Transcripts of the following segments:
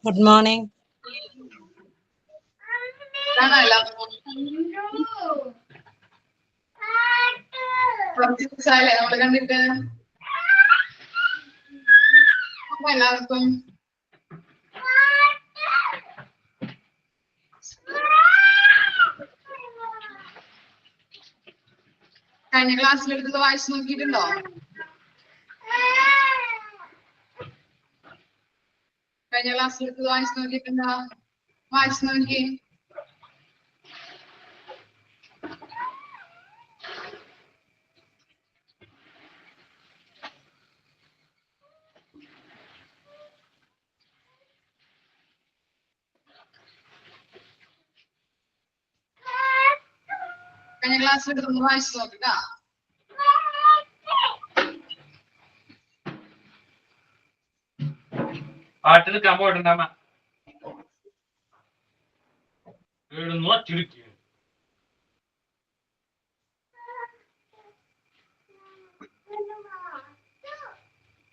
Good morning. നമ്മള് കണ്ടിട്ട് അപ്പൊ എല്ലാവർക്കും കഴിഞ്ഞ ക്ലാസ്സിലെടുത്തത് വായിച്ചു നോക്കിയിട്ടുണ്ടോ? കഴിഞ്ഞ ക്ലാസ്സിലെടുത്തത് വായിച്ചു നോക്കിയിട്ടുണ്ടോ? വായിച്ചു നോക്കി. കഴിഞ്ഞ ക്ലാസ്സിലെടുത്തൊന്ന് വായിച്ചു നോക്കുക. പാട്ടിന് കമ്പ ഇടണ്ടാമ ചുരുക്കി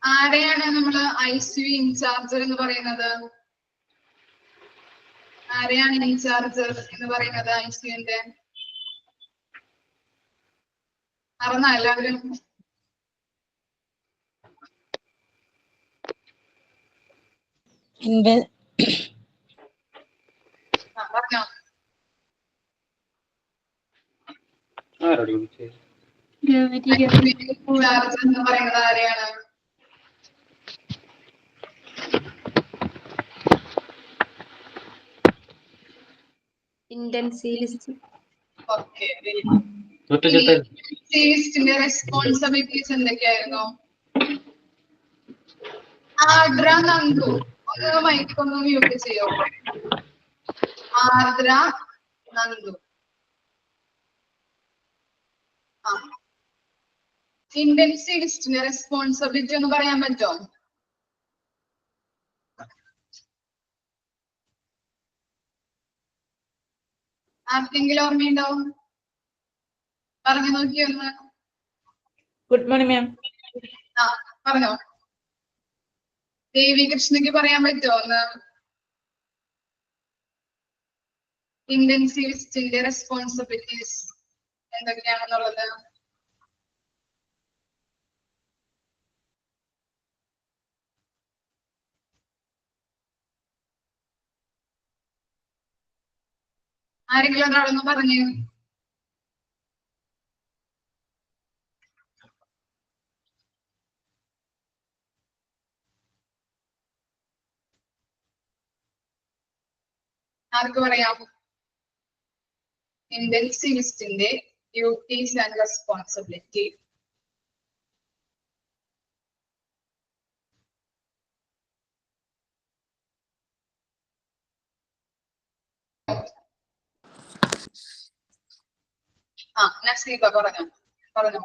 ആരെയാണ് നമ്മള് ICU ഇൻചാർജർ എന്ന് പറയുന്നത്? ആരെയാണ് ഇൻചാർജർ എന്ന് പറയുന്നത് ICUന്റെ? അറിഞ്ഞ എല്ലാവരും? പറഞ്ഞോ. ഇൻചാർജർ എന്ന് പറയുന്നത് ആരെയാണ്? ഇന്റൻസീവിസ്റ്റ്. Okay, very good. ഇന്റൻസീവിസ്റ്റിന്റെ റെസ്പോൺസിബിലിറ്റീസ് എന്തൊക്കെയായിരുന്നു? ആർദ്ര, നന്ദു ഒന്ന് മൈക്കൊന്ന് മ്യൂട്ട് ചെയ്യോ? ആർദ്ര, നന്ദു. ഇന്റൻസീവിസ്റ്റിന്റെ റെസ്പോൺസിബിലിറ്റി ഒന്ന് പറയാൻ പറ്റുമോ? ആർക്കെങ്കിലും ഓർമ്മയുണ്ടാവും? പറഞ്ഞു നോക്കിയൊന്ന്. Good morning ma'am. പറഞ്ഞോ. ദേവി കൃഷ്ണയ്ക്ക് പറയാൻ പറ്റുമോ ഒന്ന്? ഇന്റൻസീവിസ്റ്റിന്റെ റെസ്പോൺസിബിലിറ്റീസ് എന്തൊക്കെയാണെന്നുള്ളത്? ആരെങ്കിലും ഒരാളൊന്ന് പറഞ്ഞു. ആർക്ക് പറയാം? ഇന്റൻസീവിസ്റ്റിന്റെ ഡ്യൂട്ടീസ് ആൻഡ് റെസ്പോൺസിബിലിറ്റി. നസീബ പറഞ്ഞോ.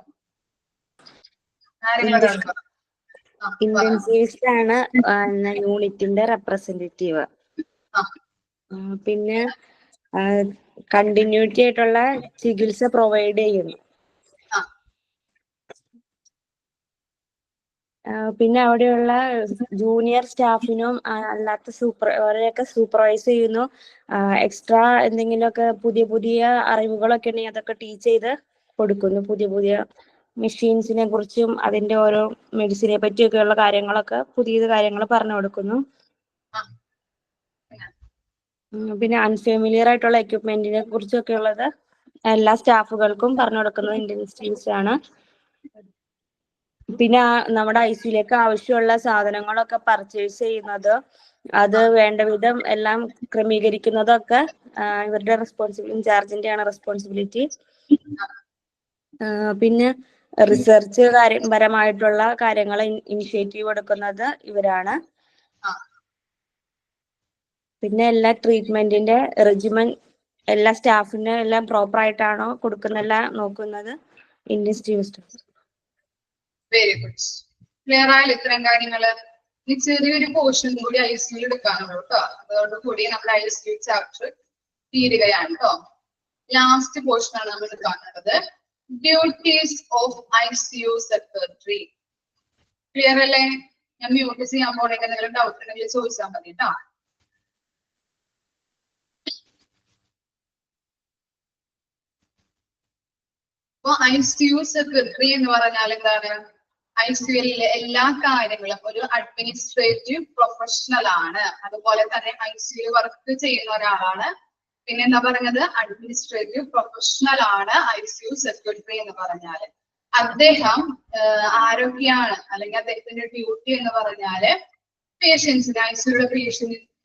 ഇന്റൻസീവിസ്റ്റ് ആണ് യൂണിറ്റിന്റെ റെപ്രസെന്റേറ്റീവ്. പിന്നെ കണ്ടിന്യൂറ്റി ആയിട്ടുള്ള ചികിത്സ പ്രൊവൈഡ് ചെയ്യുന്നു. പിന്നെ അവിടെയുള്ള ജൂനിയർ സ്റ്റാഫിനും അല്ലാത്ത അവരെയൊക്കെ സൂപ്പർവൈസ് ചെയ്യുന്നു. എക്സ്ട്രാ എന്തെങ്കിലുമൊക്കെ പുതിയ അറിവുകളൊക്കെ ഉണ്ടെങ്കിൽ അതൊക്കെ ടീച്ച് ചെയ്ത് കൊടുക്കുന്നു. പുതിയ മെഷീൻസിനെ കുറിച്ചും അതിന്റെ ഓരോ മെഡിസിനെ പറ്റിയൊക്കെയുള്ള കാര്യങ്ങളൊക്കെ പുതിയ കാര്യങ്ങൾ പറഞ്ഞു കൊടുക്കുന്നു. പിന്നെ അൺഫെമിലിയർ ആയിട്ടുള്ള എക്യുപ്മെന്റിനെ കുറിച്ചൊക്കെ ഉള്ളത് എല്ലാ സ്റ്റാഫുകൾക്കും പറഞ്ഞു കൊടുക്കുന്നത് ഇന്റൻസീവിസ്റ്റ് ആണ്. പിന്നെ നമ്മുടെ ICUലേക്ക് ആവശ്യമുള്ള സാധനങ്ങളൊക്കെ പർച്ചേസ് ചെയ്യുന്നത്, അത് വേണ്ട വിധം എല്ലാം ക്രമീകരിക്കുന്നതൊക്കെ ഇവരുടെ ഇൻചാർജിന്റെ ആണ് റെസ്പോൺസിബിലിറ്റി. പിന്നെ റിസർച്ച് പരമായിട്ടുള്ള കാര്യങ്ങൾ ഇനിഷ്യേറ്റീവ് എടുക്കുന്നത് ഇവരാണ്. പിന്നെ എല്ലാ ട്രീറ്റ്മെന്റിന്റെ റെജിമൻ എല്ലാ സ്റ്റാഫിന് എല്ലാം പ്രോപ്പർ ആയിട്ടാണോ കൊടുക്കുന്നെല്ലാം നോക്കുന്നത് industrial staff. Very good. Clear ആയാലും ഇത്രയും കാര്യങ്ങള്. ഇനി ചെറിയൊരു പോർഷൻ കൂടി ICU എടുക്കാനുള്ളൂ കേട്ടോ. അതോടുകൂടി നമ്മുടെ ICU ചാപ്റ്റർ തീരുകയാണ് കേട്ടോ. ലാസ്റ്റ് പോർഷൻ ആണ് നമ്മൾ എടുക്കാനുള്ളത്. Duties of ICU secretary. Clear അല്ലേ? ഞാൻ മ്യൂട്ട് ചെയ്യാൻ പോണെങ്കിൽ എന്തെങ്കിലും ഡൗട്ട് ഉണ്ടെങ്കിൽ ചോദിച്ചാൽ മതി കേട്ടോ. അപ്പൊ ICU സെക്രട്ടറി എന്ന് പറഞ്ഞാൽ എന്താണ്? ICUയിലെ എല്ലാ കാര്യങ്ങളും ഒരു അഡ്മിനിസ്ട്രേറ്റീവ് പ്രൊഫഷണൽ ആണ്. അതുപോലെ തന്നെ ICU വർക്ക് ചെയ്യുന്ന ഒരാളാണ്. പിന്നെ എന്താ പറഞ്ഞത്? അഡ്മിനിസ്ട്രേറ്റീവ് പ്രൊഫഷണൽ ആണ് ICU സെക്രട്ടറി എന്ന് പറഞ്ഞാല്. അദ്ദേഹം ആരൊക്കെയാണ് അല്ലെങ്കിൽ അദ്ദേഹത്തിന്റെ ഡ്യൂട്ടി എന്ന് പറഞ്ഞാല് പേഷ്യൻസിനെ ICUയുടെ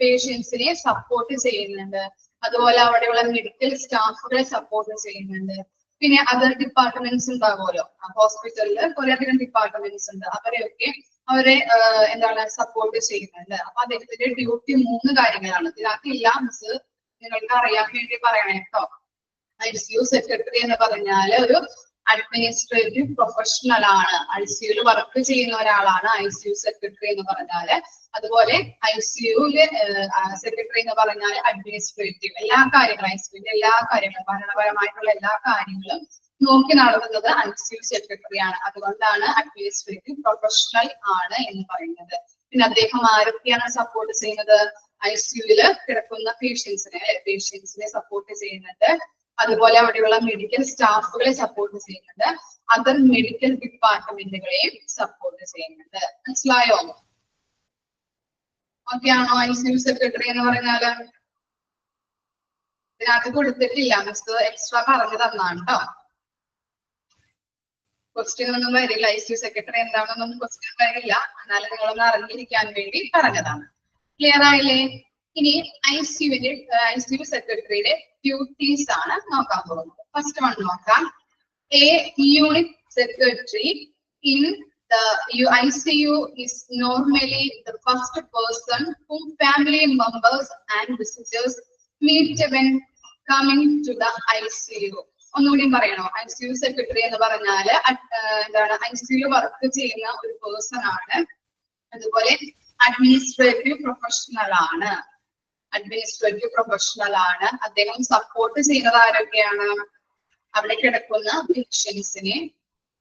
പേഷ്യൻസിനെ സപ്പോർട്ട് ചെയ്യുന്നുണ്ട്. അതുപോലെ അവിടെയുള്ള മെഡിക്കൽ സ്റ്റാഫുകളെ സപ്പോർട്ട് ചെയ്യുന്നുണ്ട്. പിന്നെ അതർ ഡിപ്പാർട്ട്മെന്റ്സ് ഉണ്ടാവുമല്ലോ, ഹോസ്പിറ്റലിൽ കുറേയധികം ഡിപ്പാർട്ട്മെന്റ്സ് ഉണ്ട്. അവരെ എന്താണ് സപ്പോർട്ട് ചെയ്യുന്നുണ്ട്. അപ്പൊ അദ്ദേഹത്തിന്റെ ഡ്യൂട്ടി 3 കാര്യങ്ങളാണ്. ഇതിനകത്തില്ല മിസ് നിങ്ങൾക്ക് അറിയാൻ വേണ്ടി പറയണേ കേട്ടോ. ICU സെക്രട്ടറി എന്ന് പറഞ്ഞാൽ ഒരു അഡ്മിനിസ്ട്രേറ്റീവ് പ്രൊഫഷണൽ ആണ്. ICUയിൽ വർക്ക് ചെയ്യുന്ന ഒരാളാണ് ICU സെക്രട്ടറി എന്ന് പറഞ്ഞാല്. അതുപോലെ ICUയിലെ സെക്രട്ടറി എന്ന് പറഞ്ഞാൽ അഡ്മിനിസ്ട്രേറ്റീവ് എല്ലാ കാര്യങ്ങളും ICUവിന്റെ എല്ലാ കാര്യങ്ങളും ഭരണപരമായിട്ടുള്ള എല്ലാ കാര്യങ്ങളും നോക്കി നടത്തുന്നത് ICU സെക്രട്ടറി ആണ്. അതുകൊണ്ടാണ് അഡ്മിനിസ്ട്രേറ്റീവ് പ്രൊഫഷണൽ ആണ് എന്ന് പറയുന്നത്. പിന്നെ അദ്ദേഹം ആരൊക്കെയാണ് സപ്പോർട്ട് ചെയ്യുന്നത്? ICUയിൽ കിടക്കുന്ന പേഷ്യൻസിനെ സപ്പോർട്ട് ചെയ്യുന്നുണ്ട്. അതുപോലെ അവിടെയുള്ള മെഡിക്കൽ സ്റ്റാഫുകളെ സപ്പോർട്ട് ചെയ്യുന്നുണ്ട്. അതർ മെഡിക്കൽ ഡിപ്പാർട്ട്മെന്റുകളെയും സപ്പോർട്ട് ചെയ്യുന്നുണ്ട്. മനസ്സിലായോ? ഓക്കെ ആണോ? ICU സെക്രട്ടറി എന്ന് പറഞ്ഞാല് ഇതിനകത്ത് കൊടുത്തിട്ടില്ല, മിസ് എക്സ്ട്രാ പറഞ്ഞു തന്നാണ് കേട്ടോ. ക്വസ്റ്റ്യൻ ഒന്നും വരില്ല. ICU സെക്രട്ടറി എന്താണെന്നൊന്നും ക്വസ്റ്റ്യൻ വരില്ല. എന്നാലും നിങ്ങളൊന്ന് അറിഞ്ഞിരിക്കാൻ വേണ്ടി പറഞ്ഞതാണ്. ക്ലിയർ ആയില്ലേ? ഇനി ICU സെക്രട്ടറിയുടെ ഡ്യൂട്ടീസ് ആണ് നോക്കാൻ പോകുന്നത്. ഫസ്റ്റ് വൺ നോക്കാം. A unit secretary in the ICU is normally the first person whom family members and visitors meet when coming to the ICU. ഒന്നുകൂടി പറയണോ? ICU സെക്രട്ടറി എന്ന് പറഞ്ഞാല് എന്താണ്? ICU വർക്ക് ചെയ്യുന്ന ഒരു പേഴ്സൺ ആണ്. അതുപോലെ അഡ്മിനിസ്ട്രേറ്റീവ് പ്രൊഫഷണൽ ആണ്. അദ്ദേഹം സപ്പോർട്ട് ചെയ്യുന്നത് ആരൊക്കെയാണ്? അവിടെ കിടക്കുന്ന പേഷ്യൻസിനെ,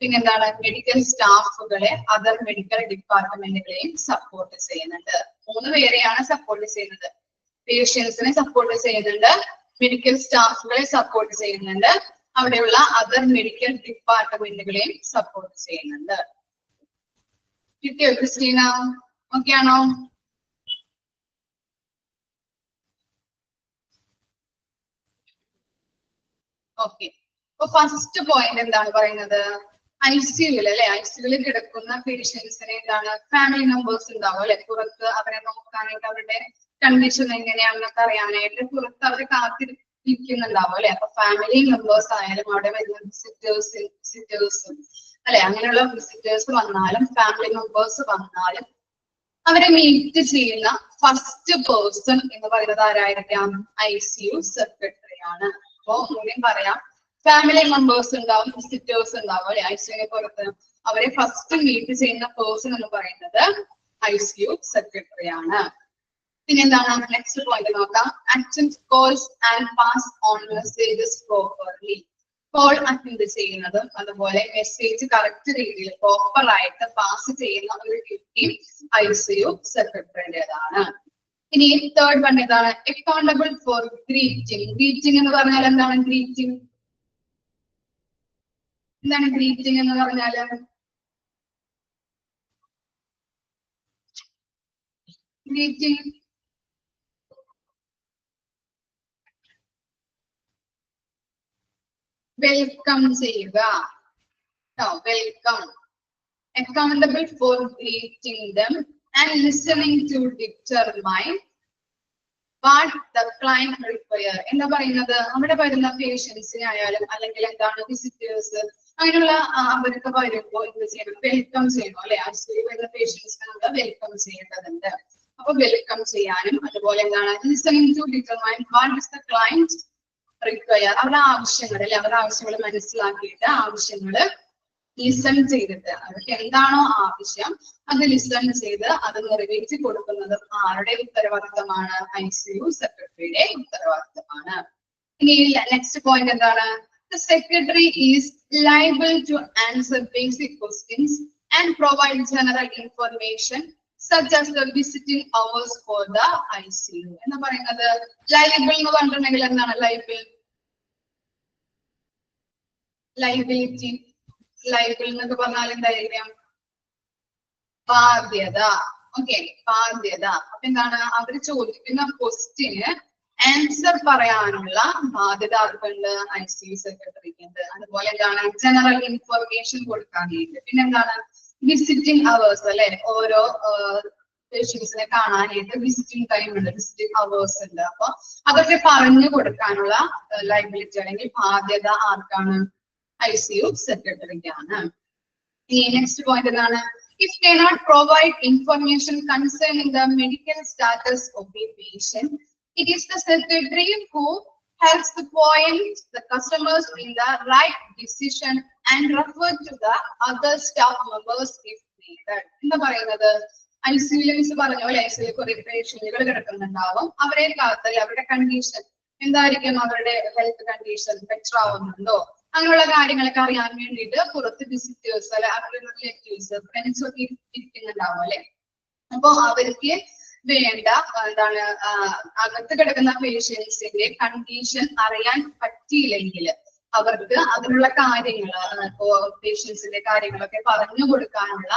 പിന്നെന്താണ്? മെഡിക്കൽ സ്റ്റാഫുകളെ, അതർ മെഡിക്കൽ ഡിപ്പാർട്ട്മെന്റുകളെയും സപ്പോർട്ട് ചെയ്യുന്നുണ്ട്. 3 പേരെയാണ് സപ്പോർട്ട് ചെയ്യുന്നത്. പേഷ്യൻസിനെ സപ്പോർട്ട് ചെയ്യുന്നുണ്ട്, മെഡിക്കൽ സ്റ്റാഫുകളെ സപ്പോർട്ട് ചെയ്യുന്നുണ്ട്, അവിടെയുള്ള അതർ മെഡിക്കൽ ഡിപ്പാർട്ട്മെന്റുകളെയും സപ്പോർട്ട് ചെയ്യുന്നുണ്ട്. കിട്ടിയോ ക്രിസ്റ്റീന? ഓക്കെ ആണോ? ഓക്കെ. അപ്പൊ ഫസ്റ്റ് പോയിന്റ് എന്താണ് പറയുന്നത്? ICUയിൽ അല്ലെ, ICUയിൽ കിടക്കുന്ന പേഷ്യൻസിനെ എന്താണ്? ഫാമിലി മെമ്പേഴ്സ് ഉണ്ടാവും അല്ലെ, പുറത്ത് അവരെ നോക്കാനായിട്ട്, അവരുടെ കണ്ടീഷൻ എങ്ങനെയാണെന്നൊക്കെ അറിയാനായിട്ട് പുറത്ത് അവർ കാത്തിരിക്കുന്നുണ്ടാവും അല്ലെ. അപ്പൊ ഫാമിലി മെമ്പേഴ്സ് ആയാലും അവിടെ വരുന്ന വിസിറ്റേഴ്സും അല്ലെ, അങ്ങനെയുള്ള വിസിറ്റേഴ്സ് വന്നാലും ഫാമിലി മെമ്പേഴ്സ് വന്നാലും അവരെ മീറ്റ് ചെയ്യുന്ന ഫസ്റ്റ് പേഴ്സൺ എന്ന് പറയുന്നത് ആരായിരിക്കാം? ICU സെക്രട്ടറി ആണ്. അപ്പോ മൂല്യം പറയാം, ഫാമിലി മെമ്പേഴ്സ് ഉണ്ടാവും, വിസിറ്റേഴ്സ് ഉണ്ടാവും അല്ലെ ICUവിനെ പുറത്ത്. അവരെ ഫസ്റ്റ് മീറ്റ് ചെയ്യുന്ന പേഴ്സൺ എന്ന് പറയുന്നത് ICU സെക്രട്ടറി ആണ്. പിന്നെ എന്താണ് നെക്സ്റ്റ് പോയിന്റ് നോക്കാം. Attend calls and pass on messages properly. Call attend ചെയ്യുന്നതും അതുപോലെ മെസ്സേജ് കറക്റ്റ് രീതിയിൽ പ്രോപ്പർ ആയിട്ട് പാസ് ചെയ്യുന്ന ഒരു ഡ്യൂട്ടി ICU സെക്രട്ടറിയുടേതാണ്. ഇനി തേർഡ് വൺ ഏതാണ്? Accountable four greeting. ഗ്രീറ്റിംഗ് എന്ന് പറഞ്ഞാൽ എന്താണ്? ഗ്രീറ്റിംഗ് എന്ന് പറഞ്ഞാല് ഗ്രീറ്റിംഗ് വെൽക്കം ചെയ്യുക. Welcome. Accountable four greeting dum and listening to determine what the client require. എന്താ പറയുന്നത്? അവിടെ വരുന്ന പേഷ്യൻസിനെ ആയാലും അല്ലെങ്കിൽ എന്താണ് വിസിറ്റേഴ്സ് അങ്ങനെയുള്ള അവരൊക്കെ വരുമ്പോൾ എന്ത് ചെയ്യണം, വെൽക്കം ചെയ്യണം അല്ലെ. ഐസിയു വരുന്ന പേഷ്യൻസിനെ നമ്മൾ വെൽക്കം ചെയ്യേണ്ടതുണ്ട്. അപ്പൊ വെൽക്കം ചെയ്യാനും അതുപോലെ എന്താണ് listening to determine what is the client require, അവരുടെ ആവശ്യങ്ങൾ അല്ലെ, അവരുടെ ആവശ്യങ്ങൾ മനസ്സിലാക്കിയിട്ട് ആവശ്യങ്ങൾ ലിസൺ ചെയ്തിട്ട് അവർക്ക് എന്താണോ ആവശ്യം അത് ലിസൺ ചെയ്ത് അത് നിറവേറ്റി കൊടുക്കുന്നതും ആരുടെ ഉത്തരവാദിത്തമാണ്? ഐസിയു സെക്രട്ടറിയുടെ ഉത്തരവാദിത്തമാണ്. ഇനി നെക്സ്റ്റ് പോയിന്റ് എന്താണ്? The secretary is liable to answer basic questions and provide general information such as the visiting hours for the ICU. എന്ന് പറയുന്നത് ലൈബിൾ എന്ന് പറഞ്ഞിട്ടുണ്ടെങ്കിൽ എന്താണ് ലൈബിൾ? ലൈബിലിറ്റി. ലൈബിൾ എന്നൊക്കെ പറഞ്ഞാൽ എന്തായിരിക്കാം? ബാധ്യത. ഓക്കെ, ബാധ്യത. അപ്പൊ എന്താണ് അവര് ചോദിക്കുന്ന ക്വസ്റ്റ്യന് ആൻസർ പറയാനുള്ള ബാധ്യത ആർക്കുണ്ട്? ഐസിയു സെക്രട്ടറിക്ക് ഉണ്ട്. അതുപോലെ എന്താണ് ജനറൽ ഇൻഫർമേഷൻ കൊടുക്കാനായിട്ട്. പിന്നെ എന്താണ് വിസിറ്റിംഗ് അവേഴ്സ് അല്ലെ, ഓരോ പേഷ്യൻസിനെ കാണാനായിട്ട് വിസിറ്റിംഗ് ടൈം ഉണ്ട്, വിസിറ്റിംഗ് അവേഴ്സ് ഉണ്ട്. അപ്പൊ അതൊക്കെ പറഞ്ഞു കൊടുക്കാനുള്ള ലൈബിലിറ്റി അല്ലെങ്കിൽ ബാധ്യത ആർക്കാണ്? ഐസിയു സെക്രട്ടറിക്കാണ്. ഇനി നെക്സ്റ്റ് പോയിന്റ് എന്താണ്? If cannot provide information concerning the medical status of the patient, it is the secretary who helps to point the customers in the right decision and refer to the other staff members if needed. എന്താ പറയുന്നത്? ഐസിയുവിൽ miss പറഞ്ഞ പോലെ ഐസിയുവിൽ കുറെ പേഷ്യന്റുകൾ കിടക്കുന്നുണ്ടാവും. അവരെ കാത്തൽ അവരുടെ condition എന്തായിരിക്കും, അവരുടെ health condition better ആവുന്നുണ്ടോ, അങ്ങനെയുള്ള കാര്യങ്ങളൊക്കെ അറിയാൻ വേണ്ടിയിട്ട് പുറത്ത് വിസിറ്റേഴ്സ് അല്ലെ, അവരുടെ റിലേറ്റീവ്സ് ഫ്രണ്ട്സ് ഒക്കെ ഇരിക്കുന്നുണ്ടാവും അല്ലെ. അപ്പൊ അവർക്ക് വേണ്ട എന്താണ് അകത്ത് കിടക്കുന്ന പേഷ്യൻസിന്റെ കണ്ടീഷൻ അറിയാൻ പറ്റിയില്ലെങ്കിൽ അവർക്ക് അതിനുള്ള കാര്യങ്ങൾ ഇപ്പോ പേഷ്യൻസിന്റെ കാര്യങ്ങളൊക്കെ പറഞ്ഞു കൊടുക്കാനുള്ള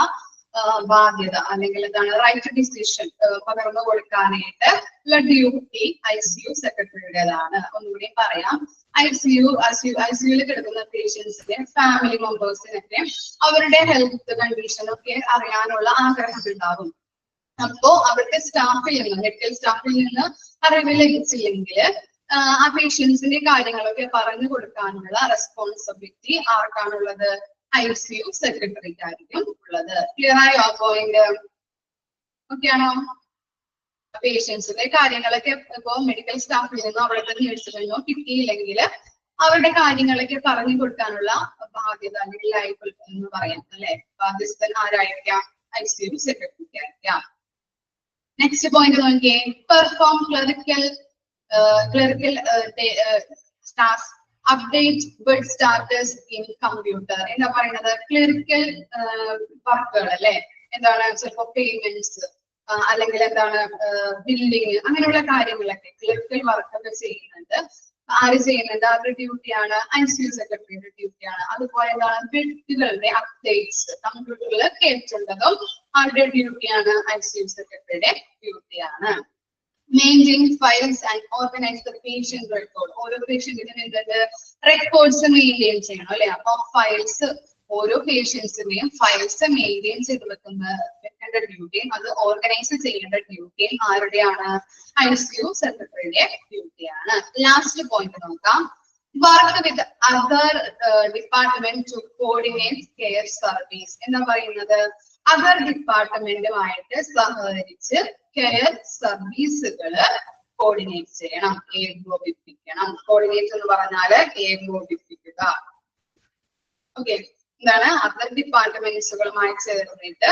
ബാധ്യത അല്ലെങ്കിൽ എന്താണ് റൈറ്റ് ഡിസിഷൻ പകർന്നു കൊടുക്കാനായിട്ട് ഉള്ള ഡ്യൂട്ടി ഐസിയു സെക്രട്ടറിയുടേതാണ്. ഒന്നുകൂടി പറയാം, ഐസിയുവിൽ കിടക്കുന്ന പേഷ്യൻസിന്റെ ഫാമിലി മെമ്പേഴ്സിനൊക്കെ അവരുടെ ഹെൽത്ത് കണ്ടീഷൻ ഒക്കെ അറിയാനുള്ള ആഗ്രഹം ഉണ്ടാകും. അപ്പോ അവരുടെ സ്റ്റാഫിൽ നിന്ന് മെഡിക്കൽ സ്റ്റാഫിൽ നിന്ന് അറിവ് ലഭിച്ചില്ലെങ്കിൽ ആ പേഷ്യൻസിന്റെ കാര്യങ്ങളൊക്കെ പറഞ്ഞു കൊടുക്കാനുള്ള റെസ്പോൺസിബിലിറ്റി ആർക്കാണുള്ളത്? ഐസിയു സെക്രട്ടറിക്കായിരിക്കും ഉള്ളത്. ക്ലിയർ ആയോ ആ പോയിന്റ്? ഓക്കെ ആണോ? പേഷ്യൻസിന്റെ കാര്യങ്ങളൊക്കെ ഇപ്പോ മെഡിക്കൽ സ്റ്റാഫിൽ നിന്നോ അവിടുത്തെ നേഴ്സിൽ നിന്നോ കിട്ടിയില്ലെങ്കിൽ അവരുടെ കാര്യങ്ങളൊക്കെ പറഞ്ഞു കൊടുക്കാനുള്ള ബാധ്യത അല്ലെങ്കിൽ ലൈബിൾ എന്ന് പറയാം അല്ലെ, ബാധ്യസ്ഥൻ ആരായിരിക്കാം? ഐസിയു സെക്രട്ടറിക്കായിരിക്കാം. നെക്സ്റ്റ് പോയിന്റ് നോക്കിയേ, perform clerical task update bed status in computer. എന്താ പറയുന്നത്? ക്ലറിക്കൽ വർക്കുകൾ അല്ലെ, എന്താണ് ചിലപ്പോ പേയ്മെന്റ്സ് അല്ലെങ്കിൽ എന്താണ് ബില്ലിങ് അങ്ങനെയുള്ള കാര്യങ്ങളൊക്കെ ക്ലറിക്കൽ വർക്കൊക്കെ ചെയ്യുന്നുണ്ട്. ആര് ചെയ്യുന്നുണ്ട്? അവരുടെ ഡ്യൂട്ടിയാണ് ഐസിയു സെക്രട്ടറിയുടെ ഡ്യൂട്ടിയാണ്. അതുപോലെ എന്താണ് ബെഡുകളുടെ അപ്ഡേറ്റ്സ് കമ്പ്യൂട്ടറിൽ കേട്ടിട്ടുള്ളതും അവരുടെ ഡ്യൂട്ടിയാണ് ഐസിയു സെക്രട്ടറിയുടെ ഡ്യൂട്ടിയാണ്. Maintain files and organise the patient record. ഓരോ പേഷ്യന്റിനും എന്തുണ്ട്? റെക്കോർഡ്സ് മെയിൻറ്റെയിൻ ചെയ്യണം അല്ലെ. അപ്പൊ ഫയൽസ് ഓരോ പേഷ്യൻസിന്റെയും ഫയൽസ് മെയിൻറ്റെയിൻ ചെയ്ത് വെക്കേണ്ട ഡ്യൂട്ടിയും അത് ഓർഗനൈസ് ചെയ്യേണ്ട ഡ്യൂട്ടിയും ആരുടെയാണ്? ഐസിയു സെക്രട്ടറിയുടെ ഡ്യൂട്ടിയാണ്. ലാസ്റ്റ് പോയിന്റ് നോക്കാം, work with other department to coordinate care service. എന്താ പറയുന്നത്? അതർ ഡിപ്പാർട്ട്മെന്റുമായിട്ട് സഹകരിച്ച് കെയർ സർവീസുകള് കോർഡിനേറ്റ് ചെയ്യണം, ഏകോപിപ്പിക്കണം. കോർഡിനേറ്റ് എന്ന് പറഞ്ഞാല് ഏകോപിപ്പിക്കുക. ഓക്കെ, എന്താണ് അതർ ഡിപ്പാർട്ട്മെന്റ്സുകളുമായി ചേർന്നിട്ട്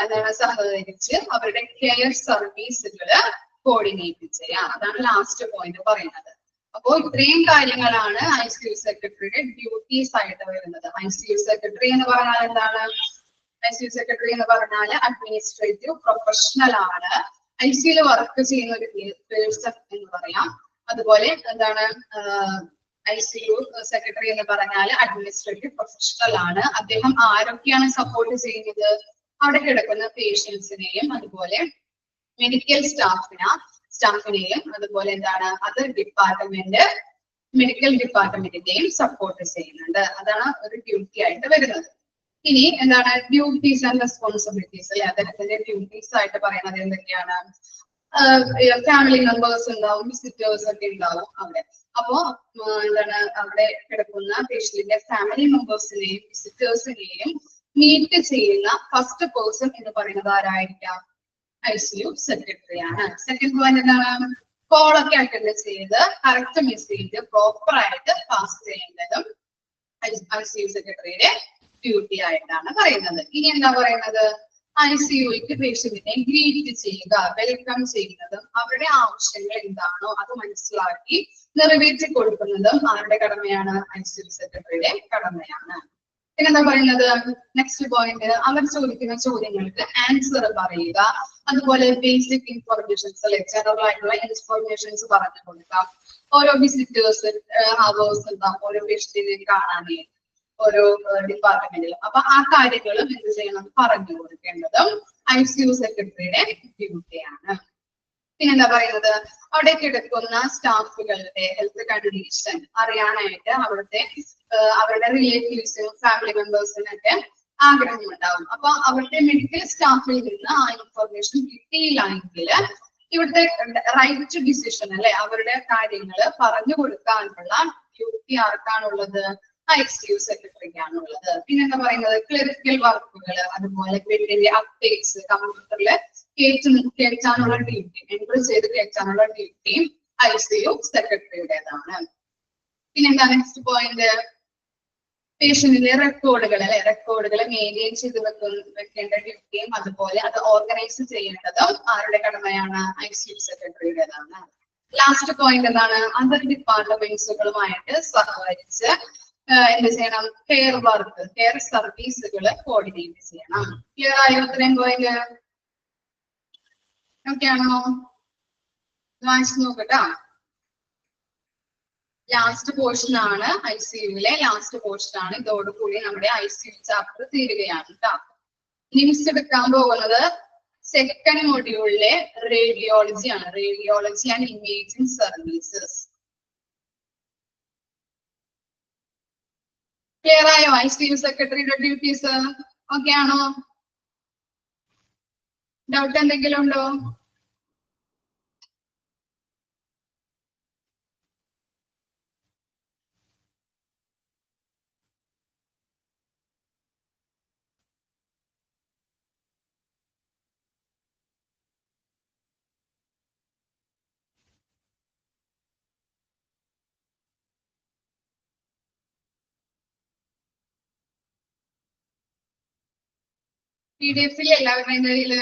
എന്താണ് സഹകരിച്ച് അവരുടെ കെയർ സർവീസുകള് കോർഡിനേറ്റ് ചെയ്യാം. അതാണ് ലാസ്റ്റ് പോയിന്റ് പറയുന്നത്. അപ്പോ ഇത്രയും കാര്യങ്ങളാണ് ഐസിയു സെക്രട്ടറിയുടെ ഡ്യൂട്ടീസ് ആയിട്ട് വരുന്നത്. ഐസിയു സെക്രട്ടറി എന്ന് പറഞ്ഞാൽ എന്താണ്? ഐസിയു സെക്രട്ടറി എന്ന് പറഞ്ഞാൽ അഡ്മിനിസ്ട്രേറ്റീവ് പ്രൊഫഷണൽ ആണ്. ഐസിയുയിൽ വർക്ക് ചെയ്യുന്ന ഒരു പേഴ്സൺ എന്ന് പറയാം. അതുപോലെ എന്താണ് ഐസിയു സെക്രട്ടറി എന്ന് പറഞ്ഞാൽ അഡ്മിനിസ്ട്രേറ്റീവ് പ്രൊഫഷണൽ ആണ്. അദ്ദേഹം ആരൊക്കെയാണ് സപ്പോർട്ട് ചെയ്യുന്നത്? അവിടെ കിടക്കുന്ന പേഷ്യൻസിനെയും അതുപോലെ മെഡിക്കൽ സ്റ്റാഫിനെയും അതുപോലെ എന്താണ് അതർ മെഡിക്കൽ ഡിപ്പാർട്ട്മെന്റിന്റെയും സപ്പോർട്ട് ചെയ്യുന്നുണ്ട്. അതാണ് ഒരു ഡ്യൂട്ടി ആയിട്ട് വരുന്നത്. ഇനി എന്താണ് ഡ്യൂട്ടീസ് ആൻഡ് റെസ്പോൺസിബിലിറ്റീസ് അല്ലെ, അദ്ദേഹത്തിന്റെ ഡ്യൂട്ടീസ് ആയിട്ട് പറയുന്നത് എന്തൊക്കെയാണ്? ഫാമിലി മെമ്പേഴ്സ് ഉണ്ടാവും, വിസിറ്റേഴ്സ് ഒക്കെ ഉണ്ടാവും അവിടെ. അപ്പോ എന്താണ് അവിടെ കിടക്കുന്ന പേഷ്യന്റിന്റെ ഫാമിലി മെമ്പേഴ്സിനെയും വിസിറ്റേഴ്സിനെയും മീറ്റ് ചെയ്യുന്ന ഫസ്റ്റ് പേഴ്സൺ എന്ന് പറയുന്നത് ആരായിരിക്കാം? ICU സെക്രട്ടറി ആണ്. സെക്കൻഡ് പോയിന്റ് എന്താണ്? കോൾ ഒക്കെ അറ്റൻഡ് ചെയ്ത് കറക്റ്റ് മെസ്സേജ് പ്രോപ്പർ ആയിട്ട് പാസ് ചെയ്യേണ്ടതും ICU സെക്രട്ടറിയുടെ ഡ്യൂട്ടി ആയിട്ടാണ് പറയുന്നത്. ഇനി എന്താ പറയുന്നത്? ICUക്ക് പേഷ്യന്റിനെ ഗ്രീറ്റ് ചെയ്യുക, വെൽക്കം ചെയ്യുന്നതും അവരുടെ ആവശ്യങ്ങൾ എന്താണോ അത് മനസ്സിലാക്കി നിറവേറ്റി കൊടുക്കുന്നതും ആരുടെ കടമയാണ്? ICU സെക്രട്ടറിയുടെ കടമയാണ്. പിന്നെന്താ പറയുന്നത്? നെക്സ്റ്റ് പോയിന്റ്, അവർ ചോദിക്കുന്ന ചോദ്യങ്ങൾക്ക് ആൻസർ പറയുക, അതുപോലെ ബേസിക് ഇൻഫർമേഷൻസ് അല്ലെ ജനറൽ ആയിട്ടുള്ള ഇൻഫർമേഷൻസ് പറഞ്ഞു കൊടുക്കാം. ഓരോ വിസിറ്റേഴ്സ് ഹവേഴ്സ് ഉണ്ടാവും ഓരോ പേഷ്യന്റിനെ കാണാനേ ഓരോ ഡിപ്പാർട്ട്മെന്റിലും. അപ്പൊ ആ കാര്യങ്ങളും എന്ത് ചെയ്യണം? പറഞ്ഞു കൊടുക്കേണ്ടതും ICU സെക്രട്ടറിയുടെ ഡ്യൂട്ടിയാണ്. പിന്നെന്താ പറയുന്നത്? അവിടെ കിടക്കുന്ന സ്റ്റാഫുകളുടെ ഹെൽത്ത് കണ്ടീഷൻ അറിയാനായിട്ട് അവരുടെ റിലേറ്റീവ്സിനും ഫാമിലി മെമ്പേഴ്സിനും ഒക്കെ ആഗ്രഹമുണ്ടാവും. അപ്പൊ അവരുടെ മെഡിക്കൽ സ്റ്റാഫിൽ നിന്ന് ആ ഇൻഫർമേഷൻ കിട്ടിയില്ല എങ്കിൽ ഇവിടുത്തെ റൈറ്റ് ഡിസിഷൻ അല്ലെ അവരുടെ കാര്യങ്ങൾ പറഞ്ഞു കൊടുക്കാനുള്ള ഡ്യൂട്ടി ആർക്കാണുള്ളത്? ICU സെക്രട്ടറിക്കാണുള്ളത്. പിന്നെന്താ പറയുന്നത്? ക്ലറിക്കൽ വർക്കുകൾ, അതുപോലെ ബെഡിന്റെ അപ്ഡേറ്റ്സ് കമ്പ്യൂട്ടറിൽ കേറ്റാനുള്ള ഡ്യൂട്ടി, എൻട്രി ചെയ്ത് കേറ്റാനുള്ള ഡ്യൂട്ടി ICU സെക്രട്ടറിയുടേതാണ്. പിന്നെന്താ നെക്സ്റ്റ് പോയിന്റ്? പേഷ്യന്റിന്റെ റെക്കോർഡുകൾ അല്ലെ റെക്കോർഡുകൾ മെയിൻറ്റെയിൻ ചെയ്ത് വെക്കേണ്ട ഡ്യൂട്ടിയും അതുപോലെ അത് ഓർഗനൈസ് ചെയ്യേണ്ടതും ആരുടെ കടമയാണ്? ICU സെക്രട്ടറിയുടേതാണ്. ലാസ്റ്റ് പോയിന്റ് എന്താണ്? അതർ ഡിപ്പാർട്ട്മെന്റ്സുകളുമായിട്ട് സഹകരിച്ച് എന്ത് ചെയ്യണം? കെയർ വർക്ക്, കെയർ സർവീസുകൾ കോർഡിനേറ്റ് ചെയ്യണം. ക്ലിയർ ആയോ? ഇത്രയും പോയിന്റ് ഓക്കെ ആണോ? വായിച്ചു നോക്കട്ടാ. ലാസ്റ്റ് പോർഷൻ ആണ് ICUവിലെ ലാസ്റ്റ് പോർഷൻ ആണ്. ഇതോടുകൂടി നമ്മുടെ ICU ചാപ്റ്റർ തീരുകയാണ് കേട്ടോ. ഇനി മിസ് എടുക്കാൻ പോകുന്നത് സെക്കൻഡ് മൊഡ്യൂളിലെ റേഡിയോളജി ആണ്. Radiology and imaging services. Clear ആയോ? ICU സെക്രട്ടറിയുടെ ഡ്യൂട്ടീസ് ഓക്കെ ആണോ? ഡൗട്ട് എന്തെങ്കിലും ഉണ്ടോ? PDF എല്ലാവരുടെയും കയ്യില്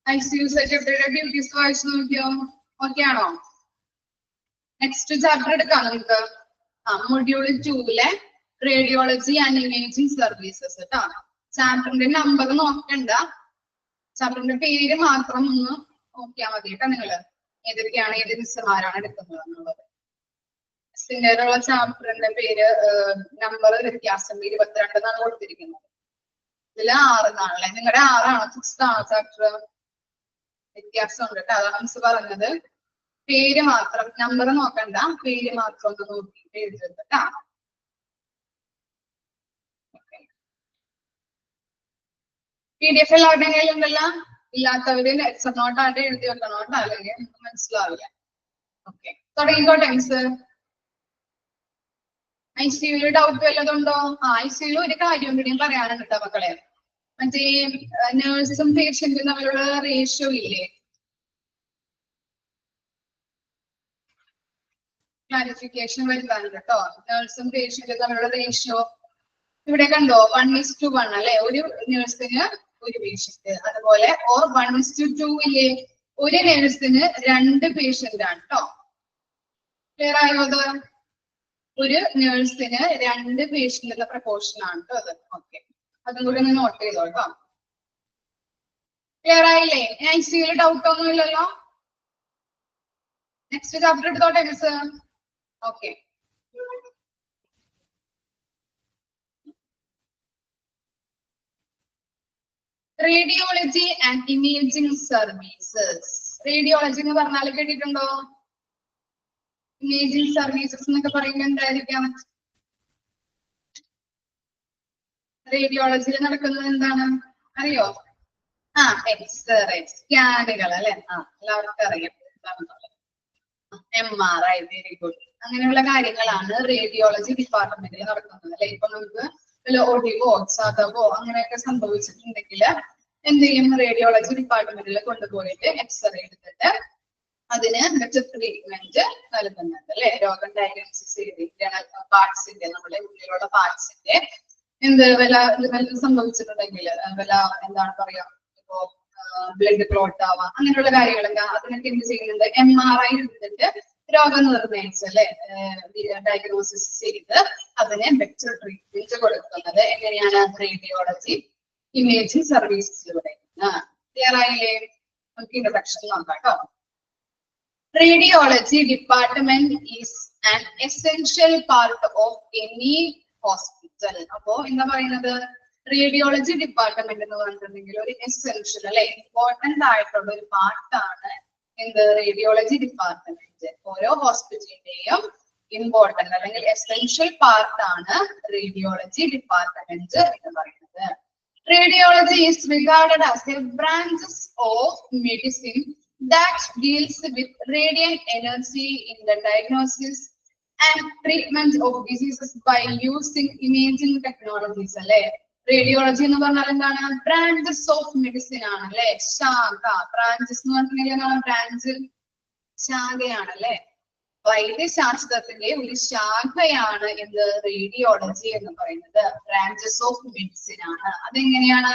ICU സെക്രട്ടറിയുടെ ഡ്യൂട്ടീസ് വായിച്ചു നോക്കിയോ? ഓക്കെ ആണോ? നെക്സ്റ്റ് ചാപ്റ്റർ എടുക്കാം നമുക്ക്. മൊഡ്യൂൾ 2ലെ റേഡിയോളജി ആൻഡ് ഇമേജിംഗ് സർവീസസ് കേട്ടോ. ചാപ്റ്ററിന്റെ നമ്പർ നോക്കണ്ട, ചാപ്റ്ററിന്റെ പേര് മാത്രം ഒന്ന് നോക്കിയാൽ മതി കേട്ടോ. നിങ്ങള് ഏതൊക്കെയാണ് ഏത് മിസ്സുമാരാണ് എടുക്കുന്നത് എന്നുള്ളത്. പിന്നീടുള്ള ചാപ്റ്ററിന്റെ പേര് നമ്പർ വ്യത്യാസം 22 എന്നാണ് കൊടുത്തിരിക്കുന്നത്. ഇതിൽ 6 എന്നാണല്ലേ? നിങ്ങളുടെ 6 6th ആണോ ചാപ്റ്റർ? വ്യത്യാസം ഉണ്ട് കേട്ടോ. അതാണ് മിസ് പറഞ്ഞത്. പേര് മാത്രം, നമ്പർ നോക്കണ്ട, പേര് മാത്രം ഒന്ന് നോക്കിയിട്ട് എഴുതുന്നത് കേട്ടോ. PDF എല്ലാവരുടെയും കയ്യിലുണ്ടല്ലോ. ഇല്ലാത്തവര് ലെക്ചർ നോട്ട് ആയിട്ട് എഴുതി വെക്കണം കേട്ടോ, അല്ലെങ്കിൽ നമുക്ക് മനസ്സിലാവില്ല. ഓക്കെ, തുടങ്ങിക്കോട്ടെ മിസ്. ICUവിൽ ഡൗട്ട് വല്ലതുണ്ടോ? ICUവിൽ ഒരു കാര്യം കൂടിയും പറയാനുണ്ട് കേട്ടോ മക്കളെ. മറ്റേ നേഴ്സും പേഷ്യന്റും തമ്മിലുള്ള റേഷ്യോ ഇല്ലേ? ക്ലാരിഫിക്കേഷൻ വരുത്താനുണ്ട് കേട്ടോ. നേഴ്സും പേഷ്യന്റും തമ്മിലുള്ള റേഷ്യോ ഇവിടെ കണ്ടോ? 1:1 അല്ലെ? ഒരു നേഴ്സിന് ഒരു പേഷ്യന്റ്. അതുപോലെ ഓർ 1:2 ഇല്ലേ? ഒരു നേഴ്സിന് 2 പേഷ്യന്റ് ആണ് കേട്ടോ. ക്ലിയർ ആയോ? അത് ഒരു നേഴ്സിന് 2 പേഷ്യന്റ് ഉള്ള പ്രപ്പോർഷൻ ആണ് കേട്ടോ അത്. ഓക്കെ, അതും കൂടി ഒന്ന് നോട്ട് ചെയ്തോ കേട്ടോ. ക്ലിയർ ആയില്ലേ? ICUവിൽ ഡൗട്ട് ഒന്നും ഇല്ലല്ലോ. നെക്സ്റ്റ് ചാപ്റ്റർ എടുത്തോട്ടെ miss. Okay, radiology and imaging services. Radiology എന്ന് പറഞ്ഞാൽ കേട്ടിട്ടുണ്ടോ? ഇമേജിംഗ് സർവീസസ് എന്നൊക്കെ പറയുമ്പോൾ എന്തായിരിക്കാം? റേഡിയോളജിയിൽ നടക്കുന്നത് എന്താണ് അറിയോ? എക്സ്റേ സ്കാനുകൾ അല്ലെ? എല്ലാവർക്കും അറിയാം MRI. Very good. അങ്ങനെയുള്ള കാര്യങ്ങളാണ് റേഡിയോളജി ഡിപ്പാർട്ട്മെന്റിൽ നടക്കുന്നത് അല്ലെ? ഇപ്പൊ നമുക്ക് ഒടിവോ ചതവോ അങ്ങനെയൊക്കെ സംഭവിച്ചിട്ടുണ്ടെങ്കിൽ എന്ത് ചെയ്യും? റേഡിയോളജി ഡിപ്പാർട്ട്മെന്റിൽ കൊണ്ടുപോയിട്ട് എക്സ്റേ എടുത്തിട്ട് അതിന് മികച്ച ട്രീറ്റ്മെന്റ് നൽകുന്നുണ്ട് അല്ലെ? രോഗം ഡയഗ്നോസിസ് ചെയ്തിട്ടാണ് പാർട്സിന്റെ, നമ്മുടെ ഉള്ളിലുള്ള പാർട്സിന്റെ വല്ല സംഭവിച്ചിട്ടുണ്ടെങ്കിൽ വല്ല എന്താണ് പറയാ, ഇപ്പോ ബ്ലഡ് ക്ലോട്ട് ആവാം, അങ്ങനെയുള്ള കാര്യങ്ങളൊക്കെ അതിനൊക്കെ എന്ത് ചെയ്യുന്നുണ്ട്? MRI എടുത്തിട്ട് രോഗം നിർണയിച്ച് അല്ലെ ഡയഗ്നോസിസ് ചെയ്ത് അതിന് ബെറ്റർ ട്രീറ്റ്മെന്റ് കൊടുക്കുന്നത് എങ്ങനെയാണ്? Radiology imaging സർവീസിലൂടെ. ക്ലിയർ ആയില്ലേ? നമുക്ക് ഇൻട്രൊഡക്ഷൻ നോക്കാം കേട്ടോ. Radiology department is an essential part of any hospital. അപ്പോ എന്താ പറയുന്നത്? റേഡിയോളജി ഡിപ്പാർട്ട്മെന്റ് എന്ന് പറഞ്ഞിട്ടുണ്ടെങ്കിൽ ഒരു എസെൻഷ്യൽ അല്ലെ, ഇമ്പോർട്ടന്റ് ആയിട്ടുള്ള ഒരു പാർട്ടാണ് എന്ത്? Radiology department. ഓരോ ഹോസ്പിറ്റലിന്റെയും ഇമ്പോർട്ടന്റ് അല്ലെങ്കിൽ എസെൻഷ്യൽ പാർട്ടാണ് റേഡിയോളജി ഡിപ്പാർട്ട്മെന്റ് എന്ന് പറയുന്നത്. Radiology is regarded as a branch of medicine that deals with radiant energy in the diagnosis and treatment of diseases by using imaging technologies. അല്ലെ? റേഡിയോളജി എന്ന് പറഞ്ഞാൽ എന്താണ്? Branches of medicine ആണ് അല്ലെ? ശാഖ. ബ്രാഞ്ചസ് എന്ന് പറഞ്ഞിട്ടുണ്ടെങ്കിൽ ബ്രാഞ്ച് ശാഖയാണ് അല്ലെ? വൈദ്യശാസ്ത്രത്തിന്റെ ഒരു ശാഖയാണ് എന്ത്? റേഡിയോളജി എന്ന് പറയുന്നത്. ബ്രാഞ്ചസ് ഓഫ് മെഡിസിൻ ആണ്. അതെങ്ങനെയാണ്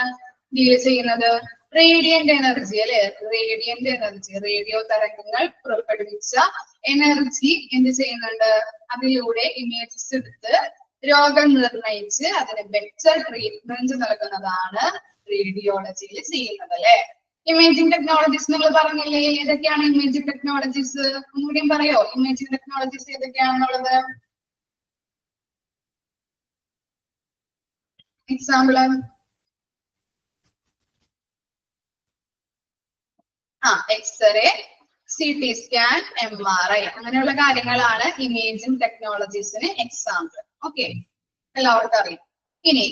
ഡീൽ ചെയ്യുന്നത്? റേഡിയന്റ് എനർജി അല്ലെ? റേഡിയന്റ് എനർജി, റേഡിയോ തരംഗങ്ങൾ പുറപ്പെടുവിച്ച എനർജി എന്ത് ചെയ്യുന്നുണ്ട്? അതിലൂടെ ഇമേജസ് എടുത്ത് രോഗം നിർണയിച്ച് അതിന് ബെറ്റർ ട്രീറ്റ്മെന്റ് നൽകുന്നതാണ് റേഡിയോളജിയിൽ ചെയ്യുന്നത് അല്ലെ? ഇമേജിംഗ് ടെക്നോളജീസ് നിങ്ങൾ പറഞ്ഞില്ലേ? ഏതൊക്കെയാണ് ഇമേജിംഗ് ടെക്നോളജീസ്? ഒന്നുകൂടിയും പറയോ? ഇമേജിംഗ് ടെക്നോളജീസ് ഏതൊക്കെയാണെന്നുള്ളത്? Example x-ray, CT scan, MRI അങ്ങനെയുള്ള കാര്യങ്ങളാണ് ഇമേജിംഗ് ടെക്നോളജീസിന് എക്സാമ്പിൾ. ഓക്കെ, എല്ലാവർക്കും അറിയാം. ഇനി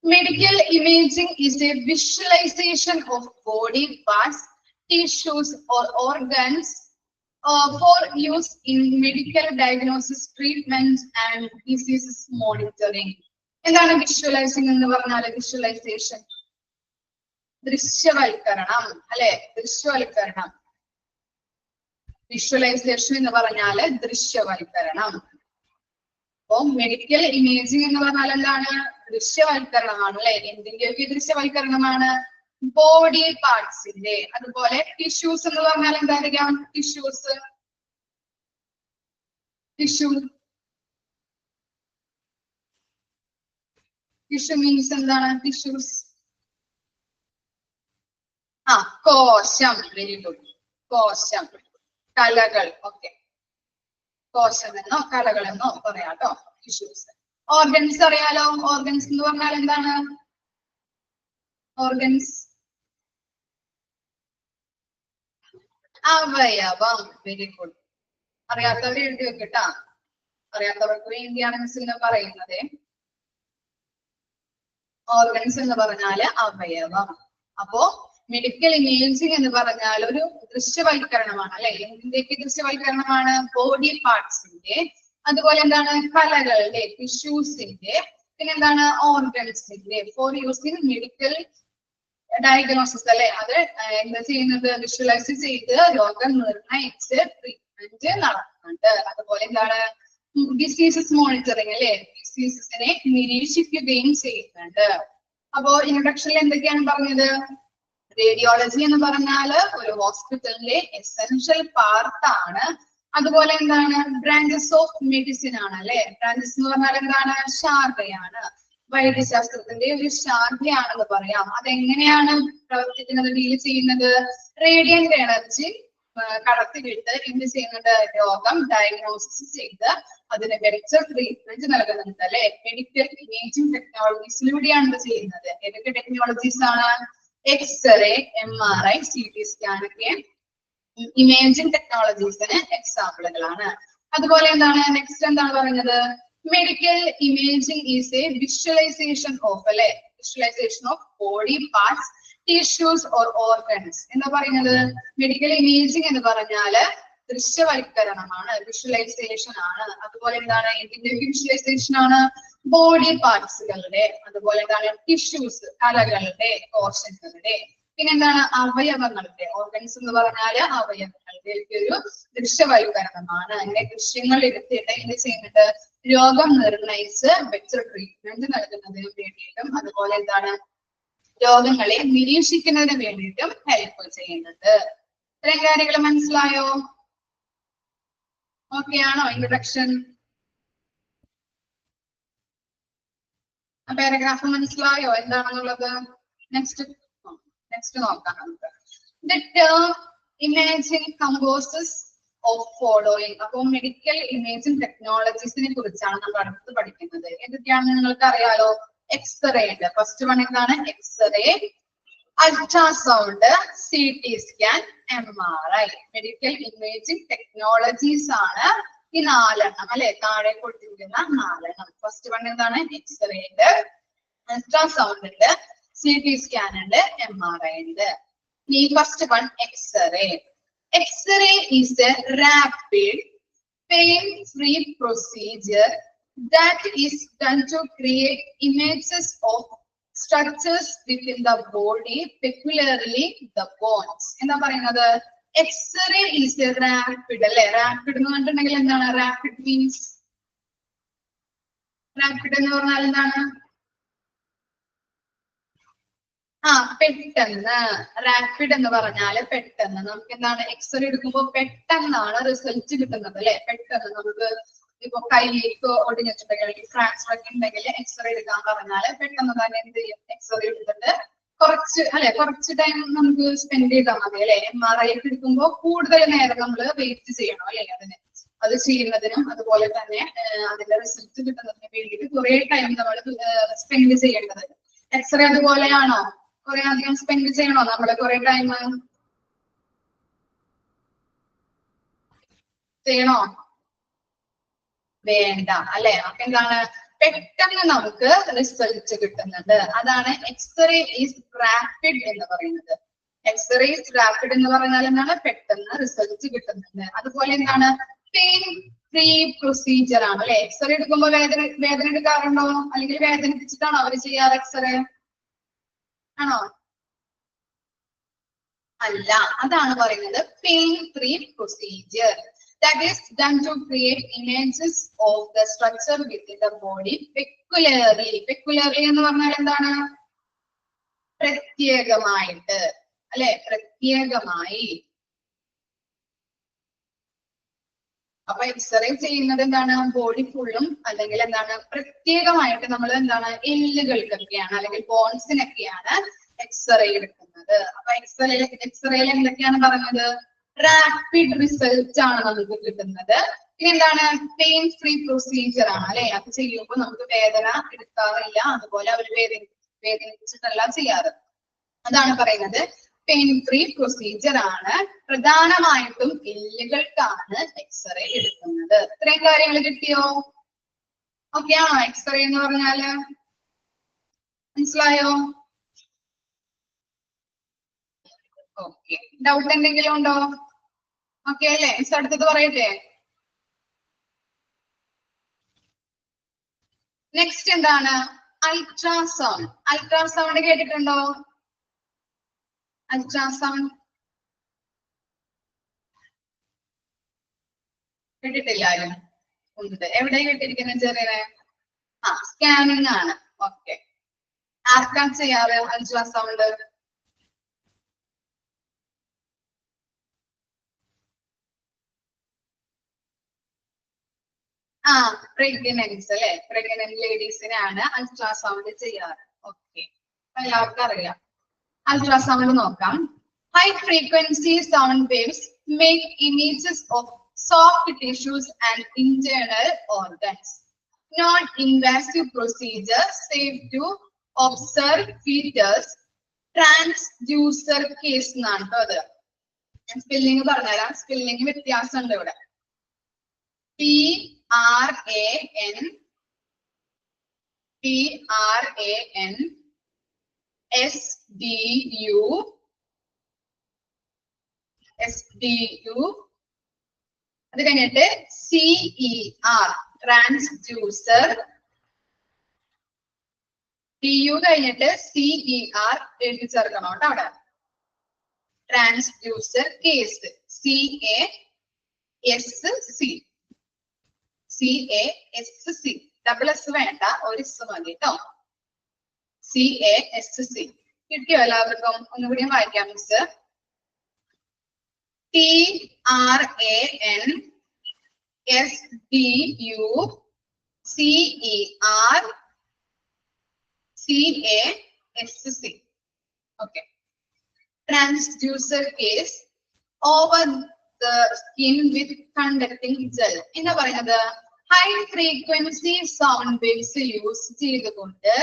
medical imaging is a visualization of body parts, tissues or organs for use in medical diagnosis, treatment and diseases monitoring. എന്താണ് visualising എന്ന് പറഞ്ഞാൽ? Visualisation ദൃശ്യവൽക്കരണം അല്ലെ? ദൃശ്യവൽക്കരണം. വിഷ്വലൈസേഷൻ എന്ന് പറഞ്ഞാല് ദൃശ്യവൽക്കരണം. അപ്പൊ മെഡിക്കൽ ഇമേജിംഗ് എന്ന് പറഞ്ഞാൽ എന്താണ്? ദൃശ്യവൽക്കരണമാണ് അല്ലെ? എന്തിന്റെയൊക്കെ ദൃശ്യവൽക്കരണമാണ്? ബോഡി പാർട്സിന്റെ. അതുപോലെ ടിഷ്യൂസ് എന്ന് പറഞ്ഞാൽ എന്തായിരിക്കാം? ടിഷ്യൂസ്, ടിഷ്യൂ മീൻസ് എന്താണ്? ടിഷ്യൂസ് കോശം. Very good. കോശം, കലകൾ. ഓക്കെ, കോശമെന്നോ കലകളെന്നോ പറയാട്ടോ ടിഷ്യൂസ്. ഓർഗൻസ് അറിയാലോ? ഓർഗൻസ് എന്ന് പറഞ്ഞാൽ എന്താണ്? ഓർഗൻസ് അവയവം. Very good. അറിയാത്തവർ എഴുതി വെക്കട്ടാ. അറിയാത്തവർക്ക് വേണ്ടിയാണ് മിസ് ഇങ്ങനെ പറയുന്നത്. ഓർഗൻസ് എന്ന് പറഞ്ഞാല് അവയവം. അപ്പോ മെഡിക്കൽ ഇമേജിംഗ് എന്ന് പറഞ്ഞാൽ ഒരു ദൃശ്യവൽക്കരണമാണ് അല്ലെ? എന്തിന്റെയൊക്കെ ദൃശ്യവൽക്കരണമാണ്? ബോഡി പാർട്സിന്റെ, അതുപോലെ എന്താണ്? കലകളുടെ, ടിഷ്യൂസിന്റെ, പിന്നെ എന്താണ്? ഓർഗൻസിന്റെ. ഫോർ യൂസിങ് മെഡിക്കൽ ഡയഗ്നോസിസ് അല്ലെ? അത് എന്താ ചെയ്യുന്നത്? വിഷ്വലൈസ് ചെയ്ത് രോഗം നിർണയിച്ച് ട്രീറ്റ്മെന്റ് നടത്തുന്നുണ്ട്. അതുപോലെ എന്താണ്? ഡിസീസസ് മോണിറ്ററിങ് അല്ലെ? ഡിസീസസിനെ നിരീക്ഷിക്കുകയും ചെയ്യുന്നുണ്ട്. അപ്പോ ഇൻട്രൊഡക്ഷനിൽ എന്തൊക്കെയാണ് പറഞ്ഞത്? റേഡിയോളജി എന്ന് പറഞ്ഞാല് ഒരു ഹോസ്പിറ്റലിലെ എസെൻഷ്യൽ പാർട്ടാണ്. അതുപോലെ എന്താണ്? ബ്രാഞ്ചസ് ഓഫ് മെഡിസിൻ ആണ് അല്ലെ? ബ്രാഞ്ചസ് എന്ന് പറഞ്ഞാൽ എന്താണ്? ശാഖയാണ്. വൈദ്യശാസ്ത്രത്തിന്റെ ഒരു ശാഖയാണെന്ന് പറയാം. അതെങ്ങനെയാണ് പ്രവർത്തിക്കുന്നത്, ഡീൽ ചെയ്യുന്നത്? റേഡിയന്റ് എനർജി കടത്തിവിട്ട് എന്ത് ചെയ്യുന്നുണ്ട്? രോഗം ഡയഗ്നോസിസ് ചെയ്ത് അതിന് ബെറ്റർ ട്രീറ്റ്മെന്റ് നൽകുന്നുണ്ട് അല്ലെ? മെഡിക്കൽ ഇമേജിംഗ് ടെക്നോളജീസിലൂടെയാണ് ഇത് ചെയ്യുന്നത്. ഏതൊക്കെ ടെക്നോളജീസ് ആണ്? എക്സ്റേ, MRI, CT സ്കാൻ ഒക്കെ ഇമേജിംഗ് ടെക്നോളജീസിന് എക്സാമ്പിളുകളാണ്. അതുപോലെ എന്താണ് നെക്സ്റ്റ് എന്താണ് പറയുന്നത്, medical imaging is a visualisation of അല്ലെ visualisation of body parts, tissues or organs. എന്താ പറയുന്നത്, മെഡിക്കൽ ഇമേജിംഗ് എന്ന് പറഞ്ഞാല് ദൃശ്യവൽക്കരണമാണ്, വിഷ്വലൈസേഷൻ ആണ്. അതുപോലെ എന്താണ് ഇതിന്റെ വിഷ്വലൈസേഷൻ ആണ് ബോഡി പാർട്സുകളുടെ, അതുപോലെ എന്താണ് ടിഷ്യൂസ് കലകളുടെ കോശങ്ങളുടെ, പിന്നെ എന്താണ് അവയവങ്ങളുടെ, ഓർഗൻസ് എന്ന് പറഞ്ഞാല് അവയവങ്ങളുടെ ഒരു ദൃശ്യവൽക്കരണമാണ്. അങ്ങനെ ദൃശ്യങ്ങൾ എടുത്തിട്ട് എന്ത് ചെയ്യുന്നുണ്ട്, രോഗം നിർണയിച്ച് ബെറ്റർ ട്രീറ്റ്മെന്റ് നൽകുന്നതിന് വേണ്ടിയിട്ടും അതുപോലെ എന്താണ് രോഗങ്ങളെ നിരീക്ഷിക്കുന്നതിന് വേണ്ടിയിട്ടും ഹെൽപ്പ് ചെയ്യുന്നുണ്ട്. ഇത്രയും കാര്യങ്ങൾ മനസ്സിലായോ? ഓക്കെ ആണോ ഇൻട്രൊഡക്ഷൻ? പാരഗ്രാഫ് മനസ്സിലായോ എന്താണെന്നുള്ളത്? നെക്സ്റ്റ് നോക്കാം നമുക്ക്. The term imaging composes of following. അപ്പോൾ മെഡിക്കൽ ഇമേജിംഗ് ടെക്നോളജീസിനെ കുറിച്ചാണ് നമ്മൾ അടുത്ത് പഠിക്കുന്നത്. എന്തൊക്കെയാണെന്ന് നിങ്ങൾക്ക് അറിയാലോ. എക്സ്റേ ഉണ്ട്, ഫസ്റ്റ് വൺ എന്താണ് X-ray, ultrasound, CT scan, MRI. Medical imaging technologies ആണ് ഈ 4 എണ്ണം അല്ലെ, താഴെ കൊടുത്തിരിക്കുന്ന 4 എണ്ണം. ഫസ്റ്റ് വൺ എന്താണ് എക്സ്റേ ഉണ്ട്, അൾട്രാസൗണ്ട് ഉണ്ട്, CT സ്കാൻ ഉണ്ട്, MRI ഉണ്ട്. ഈ first one X-ray. X-ray is a rapid pain-free procedure that is done to create images of structures within the body, peculiarly the bones. എന്താ പറയുന്നത്, എക്സ്റേ ഈസ് എ റാപ്പിഡ് അല്ലെ. Rapid എന്ന് പറഞ്ഞിട്ടുണ്ടെങ്കിൽ എന്താണ്, rapid means, rapid എന്ന് പറഞ്ഞാൽ എന്താണ്, പെട്ടെന്ന്. റാപ്പിഡ് എന്ന് പറഞ്ഞാല് പെട്ടെന്ന്. നമുക്ക് എന്താണ് എക്സ്റേ എടുക്കുമ്പോൾ പെട്ടെന്നാണ് റിസൾട്ട് കിട്ടുന്നത് അല്ലെ. പെട്ടെന്ന് നമുക്ക് ഇപ്പൊ കൈക്ക് ഒടിഞ്ഞിട്ടുണ്ടെങ്കിൽ അല്ലെങ്കിൽ ഫ്രാക്ചർ ഒക്കെ ഉണ്ടെങ്കിൽ എക്സ്റേ എടുക്കാൻ പറഞ്ഞാല് പെട്ടെന്ന് തന്നെ എന്ത് ചെയ്യും, എക്സ്റേ എടുത്തിട്ട് കുറച്ച് ടൈം നമുക്ക് സ്പെൻഡ് ചെയ്താൽ മതി അല്ലെ. MRI ഒക്കെ എടുക്കുമ്പോൾ കൂടുതൽ നേരം നമ്മൾ വെയിറ്റ് ചെയ്യണം അല്ലെ അതിന്, അത് ചെയ്യുന്നതിനും അതുപോലെ തന്നെ അതിന്റെ റിസൾട്ട് കിട്ടുന്നതിന് വേണ്ടിയിട്ട് കുറെ ടൈം നമ്മൾ സ്പെൻഡ് ചെയ്യേണ്ടത്. എക്സ്റേ അതുപോലെയാണോ, കുറെ അധികം സ്പെൻഡ് ചെയ്യണോ നമ്മള് കുറെ ടൈം ചെയ്യണോ? വേണ്ട അല്ലെ. അപ്പൊ എന്താണ്, പെട്ടെന്ന് നമുക്ക് റിസൾട്ട് കിട്ടുന്നുണ്ട്. അതാണ് എക്സ്റേ ഈസ് റാപ്പിഡ് എന്ന് പറയുന്നത്. എക്സ്റേ ഈസ് റാപ്പിഡ് എന്ന് പറഞ്ഞാൽ എന്താണ്, പെട്ടെന്ന് റിസൾട്ട് കിട്ടുന്നുണ്ട്. അതുപോലെ എന്താണ് പെയിൻ ഫ്രീ പ്രൊസീജിയർ ആണ് അല്ലെ. എക്സ്റേ എടുക്കുമ്പോൾ വേദന എടുക്കാറുണ്ടോ, അല്ലെങ്കിൽ വേദനിപ്പിച്ചിട്ടാണോ അവർ ചെയ്യാറ് എക്സ്റേ? ആണോ? അല്ല, അതാണ് പറയുന്നത് pain free procedure that is done to create images of the structure within the body peculiarly. Peculiarly എന്ന് പറഞ്ഞാൽ എന്താണ്, പ്രത്യേകമായിട്ട് അല്ലെ, പ്രത്യേകമായി. അപ്പൊ എക്സ്റേ ചെയ്യുന്നത് എന്താണ്, ബോഡി ഫുള്ളും അല്ലെങ്കിൽ എന്താണ് പ്രത്യേകമായിട്ട് നമ്മൾ എന്താണ് എല്ലുകൾക്കൊക്കെയാണ് അല്ലെങ്കിൽ ബോൺസിനൊക്കെയാണ് എക്സ്റേ എടുക്കുന്നത്. അപ്പൊ എക്സ്റേയിൽ എന്തൊക്കെയാണ് പറഞ്ഞത്, റാപ്പിഡ് റിസൾട്ട് ആണ് നമുക്ക് കിട്ടുന്നത്. പിന്നെ എന്താണ് പെയിൻ ഫ്രീ പ്രൊസീജിയർ ആണ് അല്ലെ. അത് ചെയ്യുമ്പോൾ നമുക്ക് വേദന എടുക്കാറില്ല, അതുപോലെ അവർ വേദനിപ്പിച്ചിട്ടല്ല ചെയ്യാറ്. അതാണ് പറയുന്നത് പെയിൻ ഫ്രീ പ്രൊസീജിയർ ആണ്. പ്രധാനമായിട്ടും എല്ലുകൾക്കാണ് എക്സ്റേ എടുക്കുന്നത്. ഇത്രയും കാര്യങ്ങൾ കിട്ടിയോ? ഓക്കെ ആണോ എക്സ്റേ എന്ന് പറഞ്ഞാല്? മനസ്സിലായോ? ഓക്കെ, ഡൗട്ട് എന്തെങ്കിലും ഉണ്ടോ? ഓക്കെ അല്ലേ, അടുത്തത് പറയട്ടെ. നെക്സ്റ്റ് എന്താണ് അൾട്രാസൗണ്ട്. അൾട്രാസൗണ്ട് കേട്ടിട്ടുണ്ടോ? അൾട്രാസൗണ്ട് കേട്ടിട്ടില്ല ആരും? ഉണ്ട്. എവിടെ കേട്ടിരിക്കുന്നത് ചെറിയ? സ്കാനിങ് ആണ്. ഓക്കെ, ആർക്കാ ചെയ്യാറ് അൾട്രാസൗണ്ട്? പ്രഗ്നൻസ് അല്ലെ, പ്രഗ്നന്റ് ലേഡീസിനാണ് അൾട്രാസൗണ്ട് ചെയ്യാറ്. ഓക്കെ, എല്ലാവർക്കും അറിയാം. അൾട്രാസൗണ്ട് നോക്കാം. High frequency sound waves make images of soft tissues and internal organs. Non-invasive procedure safe to observe fetus transducer case എന്നാണ് അത്. ഞാൻ സ്പെല്ലിംഗ് പറഞ്ഞുതരാം. സ്പെല്ലിംഗ് വ്യത്യാസം ഉണ്ട് ഇവിടെ. PRAN SDU അത് കഴിഞ്ഞിട്ട് CER ട്രാൻസ്ഡ്യൂസർ. TU കഴിഞ്ഞിട്ട് CER എഴുതി ചേർക്കണം കേട്ടോ അവിടെ. Transducer case CASC double S വേണ്ട, ഒരു എസ് മതി കേട്ടോ. CASC കിട്ടിയോ എല്ലാവർക്കും? ഒന്നുകൂടി വായിക്കാം miss. PRAN SDU CER CASC. Okay. Transducer case over the skin with conducting gel. എന്താ പറയുന്നത്? High frequency sound waves use ചെയ്തുകൊണ്ട്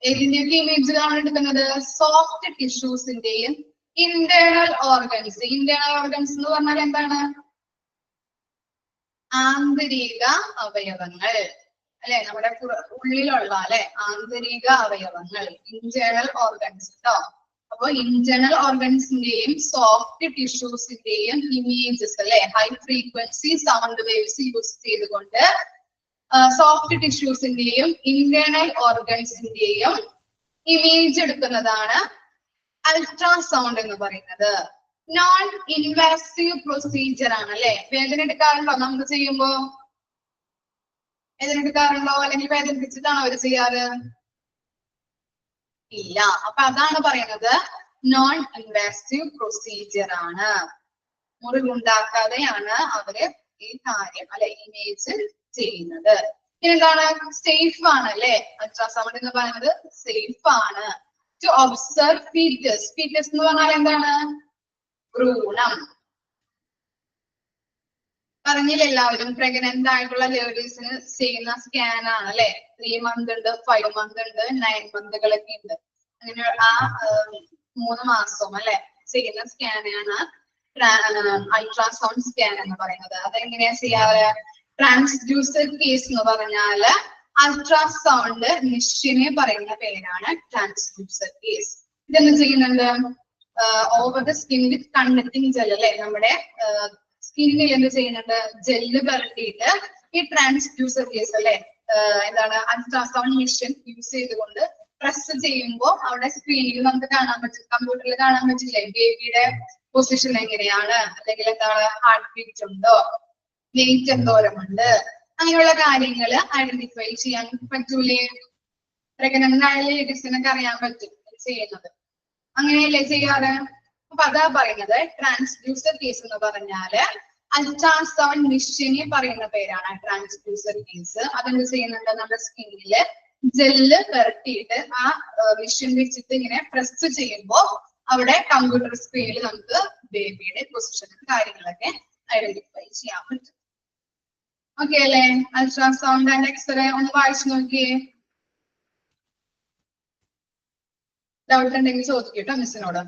ഇതിന്റെയൊക്കെ ഇമേജുകളാണ് എടുക്കുന്നത്. സോഫ്റ്റ് ടിഷ്യൂസിന്റെയും ഇന്റേണൽ ഓർഗൻസ്. ഇന്റേണൽ ഓർഗൻസ് എന്ന് പറഞ്ഞാൽ എന്താണ്? ആന്തരിക അവയവങ്ങൾ അല്ലെ, നമ്മുടെ ഉള്ളിലുള്ള അല്ലെ ആന്തരിക അവയവങ്ങൾ, ഇന്റേണൽ ഓർഗൻസ് കേട്ടോ. അപ്പൊ ഇന്റേണൽ ഓർഗൻസിന്റെയും സോഫ്റ്റ് ടിഷ്യൂസിന്റെയും ഇമേജസ് അല്ലെ, high frequency sound waves use ചെയ്തുകൊണ്ട് സോഫ്റ്റ് ടിഷ്യൂസിന്റെയും ഇന്റേണൽ ഓർഗൻസിന്റെയും ഇമേജ് എടുക്കുന്നതാണ് അൾട്രാസൗണ്ട് എന്ന് പറയുന്നത്. നോൺ ഇൻവാസീവ് പ്രൊസീജിയർ ആണ് അല്ലെ. വേദന എടുക്കാറുണ്ടോ നമുക്ക് ചെയ്യുമ്പോ? വേദന എടുക്കാറുണ്ടോ? അല്ലെങ്കിൽ വേദനിപ്പിച്ചിട്ടാണോ അവർ ചെയ്യാറ്? ഇല്ല. അപ്പൊ അതാണ് പറയുന്നത് നോൺ ഇൻവാസീവ് പ്രൊസീജിയർ ആണ്. മുറിവുണ്ടാക്കാതെയാണ് അവര് ഈ കാര്യം അല്ലെ ഇമേജ് ചെയ്യുന്നത്. പിന്നെന്താണ്? സേഫ് ആണ് അല്ലെ. അൾട്രാസൗണ്ട് എന്ന് പറയുന്നത് സേഫ് ആണ്. To observe foetus. ഫീറ്റസ് എന്ന് പറഞ്ഞാൽ എന്താണ്? ഭ്രൂണം. പറഞ്ഞില്ല എല്ലാവരും, പ്രഗ്നന്റ് ആയിട്ടുള്ള ലേഡീസിന് ചെയ്യുന്ന സ്കാൻ ആണ് അല്ലെ. 3 month ഉണ്ട്, 5 month ഉണ്ട്, 9 monthകളൊക്കെ ഉണ്ട്. അങ്ങനെ ആ 3 മാസം അല്ലെ ചെയ്യുന്ന സ്കാനാണ് അൾട്രാസൗണ്ട് സ്കാൻ എന്ന് പറയുന്നത്. അതെങ്ങനെയാ ചെയ്യാറ്? ട്രാൻസ്ഡ്യൂസർ കേസ് എന്ന് പറഞ്ഞാല് അൾട്രാസൗണ്ട് മെഷീനെ പറയുന്ന പേരാണ് ട്രാൻസ്ഡ്യൂസർ കേസ്. ഇതെന്ത് ചെയ്യുന്നുണ്ട്? Over the skin with conducting gel അല്ലെ, നമ്മുടെ സ്കിന്നിൽ എന്ത് ചെയ്യുന്നുണ്ട്? ജെല്ല് പരട്ടിയിട്ട് ഈ ട്രാൻസ്ഡ്യൂസർ കേസ് അല്ലെ എന്താണ് അൾട്രാസൗണ്ട് മെഷീൻ യൂസ് ചെയ്തുകൊണ്ട് പ്രസ് ചെയ്യുമ്പോൾ അവിടെ സ്ക്രീനിൽ നമുക്ക് കാണാൻ പറ്റും, കമ്പ്യൂട്ടറിൽ കാണാൻ പറ്റില്ലേ ബേബിയുടെ പൊസിഷൻ എങ്ങനെയാണ്, അല്ലെങ്കിൽ എന്താണ് ഹാർട്ട് ബീറ്റ് ഉണ്ടോ, വെയിറ്റ് എന്തോരമുണ്ട്, അങ്ങനെയുള്ള കാര്യങ്ങൾ ഐഡന്റിഫൈ ചെയ്യാൻ പറ്റൂലേ? പ്രഗ്നന്റ് ആയ ലേഡീസിനൊക്കെ അറിയാൻ പറ്റും ചെയ്യുന്നത്. അങ്ങനെയല്ലേ ചെയ്യാറ്? അപ്പൊ അതാ പറയുന്നത് ട്രാൻസ്ഡ്യൂസർ കേസ് എന്ന് പറഞ്ഞാല് അൾട്രാസൗണ്ട് മെഷീനെ പറയുന്ന പേരാണ് ട്രാൻസ്ഡ്യൂസർ കേസ്. അതെന്ത് ചെയ്യുന്നുണ്ട്? നമ്മുടെ സ്കിന്നില് ജെല്ല് പുരട്ടിയിട്ട് ആ മെഷീൻ വെച്ചിട്ട് ഇങ്ങനെ പ്രസ് ചെയ്യുമ്പോൾ അവിടെ കമ്പ്യൂട്ടർ സ്ക്രീനിൽ നമുക്ക് ബേബിയുടെ പൊസിഷനും കാര്യങ്ങളൊക്കെ ഐഡന്റിഫൈ ചെയ്യാൻ പറ്റും. ഓക്കെ അല്ലേ? അൾട്രാസൗണ്ട് ആൻഡ് എക്സ്റേ ഒന്ന് വായിച്ചു നോക്കിയേ. ഡൗട്ട് ഉണ്ടെങ്കിൽ ചോദിക്കട്ടോ മിസ്സിനോട്.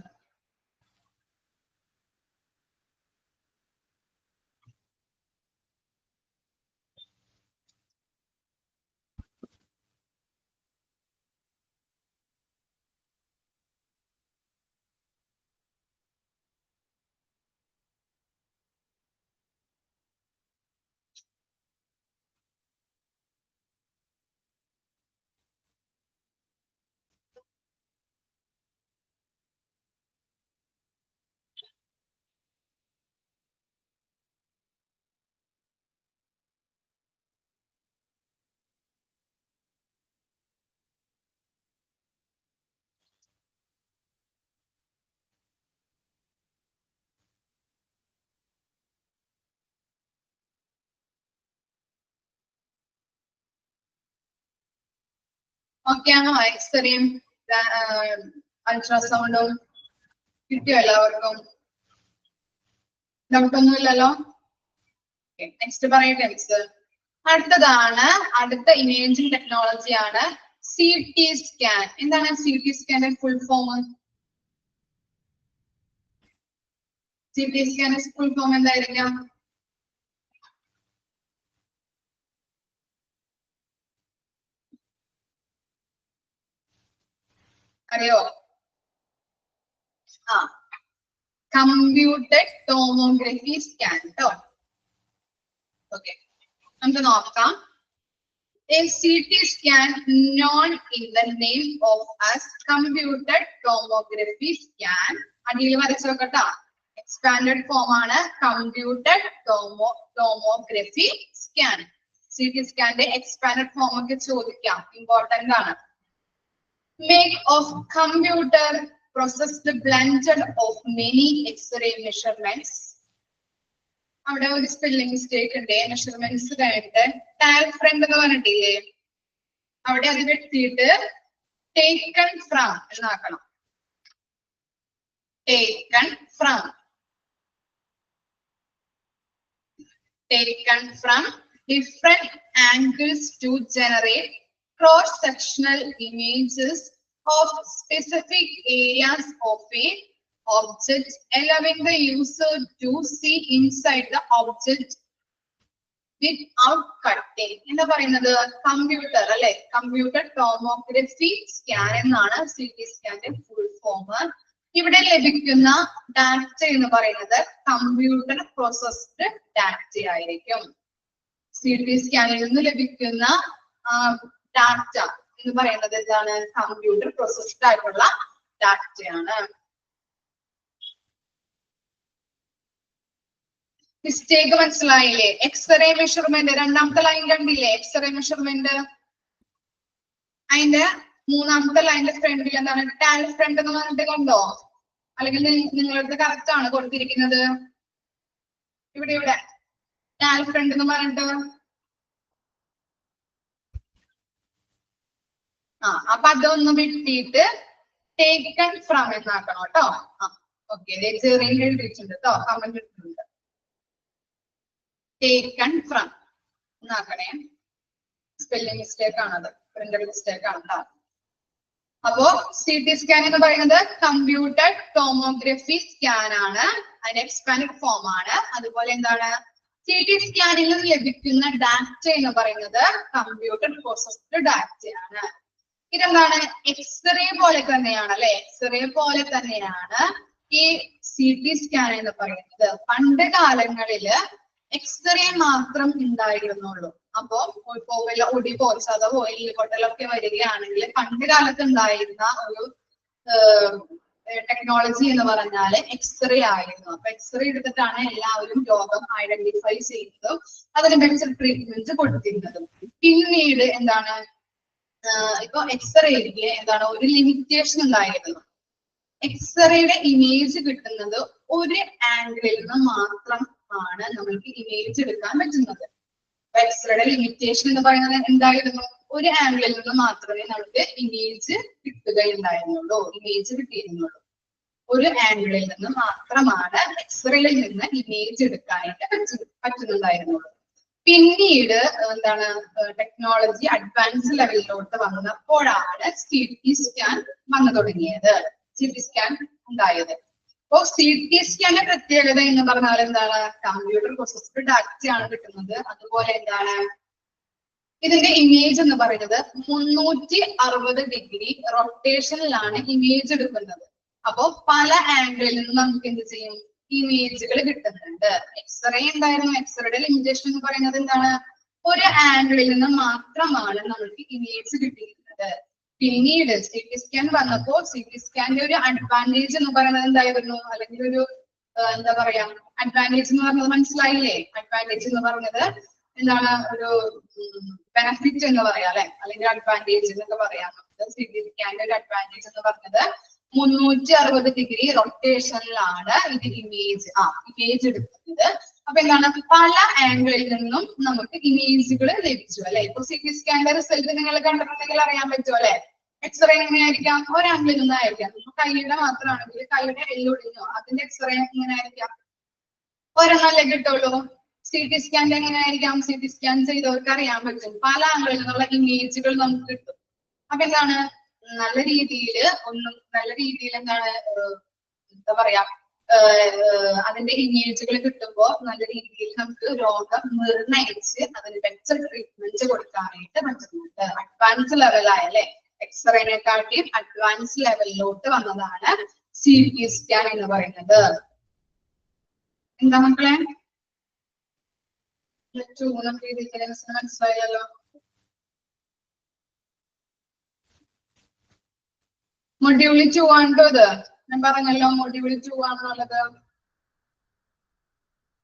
ഓക്കെ ആണോ? എക്സ്റേയും അൾട്രാസൗണ്ടും കിട്ടിയോ എല്ലാവർക്കും? ഡൗട്ട് ഒന്നുമില്ലല്ലോ? നെക്സ്റ്റ് പറയട്ടെ മിസ്. അടുത്തതാണ്, അടുത്ത ഇമേജിംഗ് ടെക്നോളജി ആണ് CT സ്കാൻ. എന്താണ് CT സ്കാന്റെ full form? CT scan full form എന്തായിരിക്കാം? അറിയോ? കമ്പ്യൂട്ടഡ് ടോമോഗ്രഫി സ്കാൻ ട്ടോ. ഓക്കെ, നമുക്ക് നോക്കാം. A CT scan known in the name of as computed tomography scan. അടിയിൽ വരച്ചു നോക്കട്ടാ. എക്സ്പാൻഡഡ് ഫോം ആണ് കമ്പ്യൂട്ടഡ് ടോമോഗ്രഫി സ്കാൻ. CT സ്കാന്റെ എക്സ്പാൻഡഡ് ഫോം ഒക്കെ ചോദിക്കാം, ഇമ്പോർട്ടന്റ് ആണ്. Make of computer processed blended of many X-ray measurements. അവിടെ ഒരു സ്പെല്ലിംഗ് മിസ്റ്റേക്ക് ഉണ്ട്. മെഷർമെന്റ്സ് കഴിഞ്ഞിട്ട് ടാൽ ഫ്രണ്ട് എന്ന് പറഞ്ഞിട്ടില്ലേ, അവിടെ അത് വെട്ടിയിട്ട് ടേക്കൺ ഫ്രം എന്നാക്കണം. Taken from different angles to generate cross-sectional images of specific areas of a object, allowing the user to see inside the object without cutting. എന്താ പറയുന്നത്? കമ്പ്യൂട്ടർ അല്ലെ, കമ്പ്യൂട്ടർ ടോമോഗ്രഫി സ്കാൻ എന്നാണ് CT സ്കാന്റെ full form. ഇവിടെ ലഭിക്കുന്ന data എന്ന് പറയുന്നത് computer processed data ആയിരിക്കും. CT സ്കാനിൽ നിന്ന് ലഭിക്കുന്ന ഡാറ്റ എന്ന് പറയുന്നത് എന്താണ്? കമ്പ്യൂട്ടർ പ്രോസസ്ഡ് ആയിട്ടുള്ള ഡാറ്റയാണ്. മിസ്റ്റേക്ക് മനസ്സിലായില്ലേ? എക്സ്റേ മെഷർമെന്റ് രണ്ടാമത്തെ ലൈൻ കണ്ടില്ലേ? എക്സ്റേ മെഷർമെന്റ് അതിന്റെ മൂന്നാമത്തെ ലൈനിന്റെ ഫ്രണ്ടിൽ എന്താണ്? ടാൽ ഫ്രണ്ട് എന്ന് പറഞ്ഞിട്ട് കണ്ടോ? അല്ലെങ്കിൽ നിങ്ങളുടെ കറക്റ്റ് ആണ് കൊടുത്തിരിക്കുന്നത്. ഇവിടെ ടാൽ ഫ്രണ്ട് എന്ന് പറഞ്ഞിട്ട് അപ്പൊ അതൊന്ന് വിട്ടിട്ട് ടേക്കൺ ഫ്രം എന്നാക്കണം കേട്ടോ. ഓക്കെ, ചെറിയ എഴുതിയിട്ടുണ്ട് കേട്ടോ, കമന്റ് ഇട്ടിട്ടുണ്ട്. ടേക്കൺ ഫ്രം എന്നാക്കണേ. സ്പെല്ലിംഗ് മിസ്റ്റേക്ക് ആണത്, പ്രിന്റർ മിസ്റ്റേക്ക് ആണ് കേട്ടോ. അപ്പോ CT സ്കാൻ എന്ന് പറയുന്നത് കമ്പ്യൂട്ടർ ടോമോഗ്രഫി സ്കാൻ ആണ്, അതിന്റെ എക്സ്പാൻഡ് ഫോം ആണ്. അതുപോലെ എന്താണ്? CT സ്കാനിൽ നിന്ന് ലഭിക്കുന്ന ഡാറ്റ എന്ന് പറയുന്നത് കമ്പ്യൂട്ടർ പ്രോസസ്ഡ് ഡാറ്റയാണ്. ഇതെന്താണ്? എക്സ്റേ പോലെ തന്നെയാണ് അല്ലെ, എക്സ്റേ പോലെ തന്നെയാണ് ഈ CT സ്കാൻ എന്ന് പറയുന്നത്. പണ്ട് കാലങ്ങളില് എക്സ്റേ മാത്രം ഉണ്ടായിരുന്നുള്ളൂ. അപ്പോ ഒടി പോച്ചതവോ എല്ല് പൊട്ടലൊക്കെ വരികയാണെങ്കിൽ പണ്ട് കാലത്ത് ഉണ്ടായിരുന്ന ഒരു ടെക്നോളജി എന്ന് പറഞ്ഞാല് എക്സ്റേ ആയിരുന്നു. അപ്പൊ എക്സ്റേ എടുത്തിട്ടാണ് എല്ലാവരും രോഗം ഐഡന്റിഫൈ ചെയ്യുന്നതും അതിനനുസരിച്ച് ട്രീറ്റ്മെന്റ് കൊടുത്തിരുന്നതും. പിന്നീട് എന്താണ്? ഇപ്പൊ എക്സ്റേക്ക് എന്താണ്? ഒരു ലിമിറ്റേഷൻ ഉണ്ടായിരുന്നു. എക്സ്റേയുടെ ഇമേജ് കിട്ടുന്നത് ഒരു ആംഗിളിൽ നിന്ന് മാത്രം ആണ് നമ്മൾക്ക് ഇമേജ് എടുക്കാൻ പറ്റുന്നത്. എക്സ്റേയുടെ ലിമിറ്റേഷൻ എന്ന് പറയുന്നത് എന്തായിരുന്നു? ഒരു ആംഗിളിൽ നിന്ന് മാത്രമേ നമുക്ക് ഇമേജ് കിട്ടുകയുണ്ടായിരുന്നുള്ളൂ, ഇമേജ് കിട്ടിയിരുന്നുള്ളൂ. ഒരു ആംഗിളിൽ നിന്ന് മാത്രമാണ് എക്സ്റേയിൽ നിന്ന് ഇമേജ് എടുക്കാനായിട്ട് പറ്റുന്നുണ്ടായിരുന്നുള്ളൂ. പിന്നീട് എന്താണ്? ടെക്നോളജി അഡ്വാൻസ് ലെവലിലോട്ട് വന്നപ്പോഴാണ് CT സ്കാൻ വന്നു തുടങ്ങിയത്, CT സ്കാൻ ഉണ്ടായത്. അപ്പോ CT സ്കാന്റെ പ്രത്യേകത എന്ന് പറഞ്ഞാൽ എന്താണ്? കമ്പ്യൂട്ടർ പ്രോസസ്ഡ് ഡാറ്റ ആണ് കിട്ടുന്നത്. അതുപോലെ എന്താണ്? ഇതിന്റെ ഇമേജ് എന്ന് പറയുന്നത് 360 ഡിഗ്രി റൊട്ടേഷനിലാണ് ഇമേജ് എടുക്കുന്നത്. അപ്പോ പല ആംഗിളിൽ നിന്ന് നമുക്ക് എന്ത് ചെയ്യും? ഇമേജുകൾ കിട്ടുന്നുണ്ട്. എക്സ്റേ എന്തായിരുന്നു? എക്സ്റേയുടെ ലിമിറ്റേഷൻ എന്ന് പറയുന്നത് എന്താണ്? ഒരു ആംഗിളിൽ നിന്ന് മാത്രമാണ് നമുക്ക് ഇമേജ് കിട്ടിയിരുന്നത്. പിന്നീട് CT സ്കാൻ വന്നപ്പോ CT സ്കാന്റെ ഒരു അഡ്വാൻറ്റേജ് എന്ന് പറയുന്നത് എന്തായിരുന്നു? അല്ലെങ്കിൽ ഒരു എന്താ പറയാ, അഡ്വാൻറ്റേജ് എന്ന് പറഞ്ഞത് മനസ്സിലായില്ലേ? അഡ്വാൻറ്റേജ് എന്ന് പറഞ്ഞത് എന്താണ്? ഒരു ബെനഫിറ്റ് എന്ന് പറയാം അല്ലെ, അല്ലെങ്കിൽ അഡ്വാൻറ്റേജ് എന്നൊക്കെ പറയാം. CT സ്കാന്റെ ഒരു അഡ്വാൻറ്റേജ് എന്ന് പറഞ്ഞത് 360 ഡിഗ്രി റൊട്ടേഷനിലാണ് ഇത് ഇമേജ് എടുക്കുന്നത്. അപ്പൊ എന്താണ്? പല ആംഗിളിൽ നിന്നും നമുക്ക് ഇമേജുകൾ ലഭിച്ചു അല്ലെ. ഇപ്പൊ CT സ്കാന്റെ റിസൾട്ട് നിങ്ങൾ കണ്ടിട്ടുണ്ടെങ്കിൽ അറിയാൻ പറ്റും അല്ലെ. എക്സ്റേ എങ്ങനെയായിരിക്കാം? ഒരു ആംഗിളിൽ നിന്നായിരിക്കാം. ഇപ്പൊ കൈയുടെ മാത്രമാണെങ്കിൽ കൈയുടെ എല്ലൊടിഞ്ഞോ അതിന്റെ എക്സ്റേ എങ്ങനെയായിരിക്കാം? ഒരെണ്ണല്ലേ കിട്ടുള്ളൂ. CT സ്കാനിൽ എങ്ങനെയായിരിക്കാം? CT സ്കാൻ ചെയ്തവർക്ക് അറിയാൻ പറ്റും, പല ആംഗിളിൽ നിന്നുള്ള ഇമേജുകൾ നമുക്ക് കിട്ടും. അപ്പൊ എന്താണ്? നല്ല രീതിയിൽ എന്താണ് എന്താ പറയാ, അതിന്റെ ഇമേജുകൾ കിട്ടുമ്പോൾ നല്ല രീതിയിൽ നമുക്ക് രോഗം നിർണയിച്ച് അതിന് ബെറ്റർ ട്രീറ്റ്മെന്റ് കൊടുക്കാനായിട്ട് പറ്റുന്നുണ്ട്. അഡ്വാൻസ് ലെവലായ അല്ലെ, എക്സ്റേനെക്കാട്ടിയും അഡ്വാൻസ് ലെവലിലോട്ട് വന്നതാണ് CT സ്കാൻ എന്ന് പറയുന്നത്. എന്താ മക്കളെ മനസ്സിലായല്ലോ? മൊഡ്യൂള് 2 ആണോ ഇത്? ഞാൻ പറഞ്ഞല്ലോ മൊഡ്യൂള് 2 ആണെന്നുള്ളത്.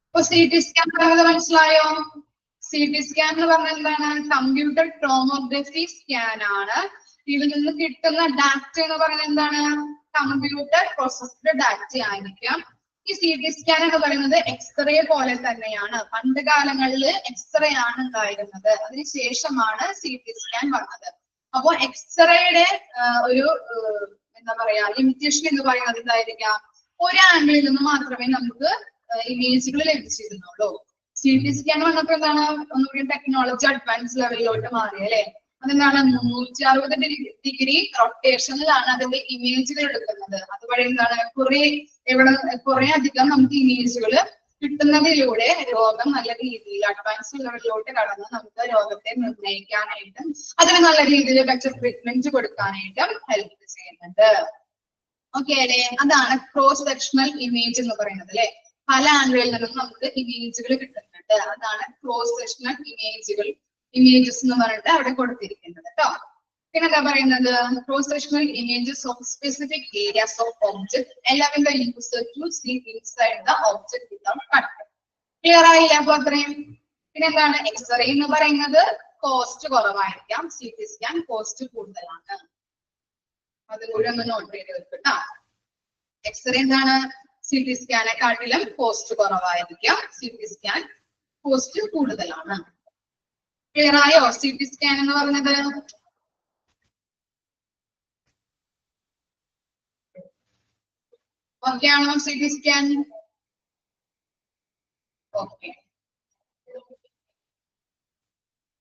അപ്പൊ CT സ്കാൻ പറഞ്ഞത് മനസ്സിലായോ? CT സ്കാൻ എന്ന് പറഞ്ഞാൽ എന്താണ്? കമ്പ്യൂട്ടർ ടോമോഗ്രഫി സ്കാൻ ആണ്. ഇതിൽ നിന്ന് കിട്ടുന്ന ഡാറ്റ എന്ന് പറയുന്നത് എന്താണ്? കമ്പ്യൂട്ടർ പ്രോസസ്ഡ് ഡാറ്റ ആയിരിക്കാം. ഈ CT സ്കാൻ എന്ന് പറയുന്നത് എക്സ്റേ പോലെ തന്നെയാണ്. പണ്ട് കാലങ്ങളിൽ എക്സ്റേ ആണ് ഉണ്ടായിരുന്നത്, അതിനുശേഷമാണ് CT സ്കാൻ വന്നത്. അപ്പൊ എക്സ്റേയുടെ ഒരു എന്താ പറയാ ലിമിറ്റേഷൻ എന്ന് പറയുന്നത് എന്തായിരിക്കാം? ഒരു ആംഗിളിൽ നിന്ന് മാത്രമേ നമുക്ക് ഇമേജുകൾ ലഭിച്ചിരുന്നുള്ളൂ. CT സ്കാൻ വന്നപ്പോ എന്താണ്? ഒന്നുകൂടി ടെക്നോളജി അഡ്വാൻസ് ലെവലിലോട്ട് മാറി അല്ലെ. അതെന്താണ്? 360 ഡിഗ്രി റൊട്ടേഷനിലാണ് അതിന്റെ ഇമേജുകൾ എടുക്കുന്നത്. അതുവഴി എന്താണ് കുറെ അധികം നമുക്ക് ഇമേജുകൾ കിട്ടുന്നതിലൂടെ രോഗം നല്ല രീതിയിൽ അഡ്വാൻസ് ലെവലിലോട്ട് കടന്ന് നമുക്ക് രോഗത്തെ നിർണ്ണയിക്കാനായിട്ടും അതിന് നല്ല രീതിയിൽ ബെറ്റർ ട്രീറ്റ്മെന്റ് കൊടുക്കാനായിട്ടും ഹെൽപ്പ് ചെയ്യുന്നുണ്ട്. ഓക്കെ അല്ലെ? അതാണ് ക്രോസ് സെക്ഷണൽ ഇമേജ് എന്ന് പറയുന്നത് അല്ലെ. പല ആംഗിളിൽ നിന്നും നമുക്ക് ഇമേജുകൾ കിട്ടുന്നുണ്ട്. അതാണ് ക്രോസ് സെക്ഷണൽ ഇമേജസ് എന്ന് പറഞ്ഞിട്ട് അവിടെ കൊടുത്തിരിക്കുന്നത് കേട്ടോ. പിന്നെ എന്താ പറയുന്നത്? Cross sectional images of specific areas of object allowing the user to see inside the object without contact. Clear ആയില്ല? അപ്പൊ അത്രയും. പിന്നെ എന്താണ്? എക്സ്റേ എന്ന് പറയുന്നത് കോസ്റ്റ് കുറവായിരിക്കാം, CT സ്കാൻ കോസ്റ്റ് കൂടുതലാണ്. അതുകൂടി ഒന്ന് നോട്ട് ചെയ്ത് വെക്കട്ടോ. എക്സ്റേ എന്താണ്? CT സ്കാനെക്കാട്ടിലും കോസ്റ്റ് കുറവായിരിക്കാം, CT സ്കാൻ കോസ്റ്റ് കൂടുതലാണ്. ക്ലിയർ ആയോ? CT സ്കാൻ എന്ന് പറഞ്ഞത് ഓക്കെ ആണോ? CT scan okay.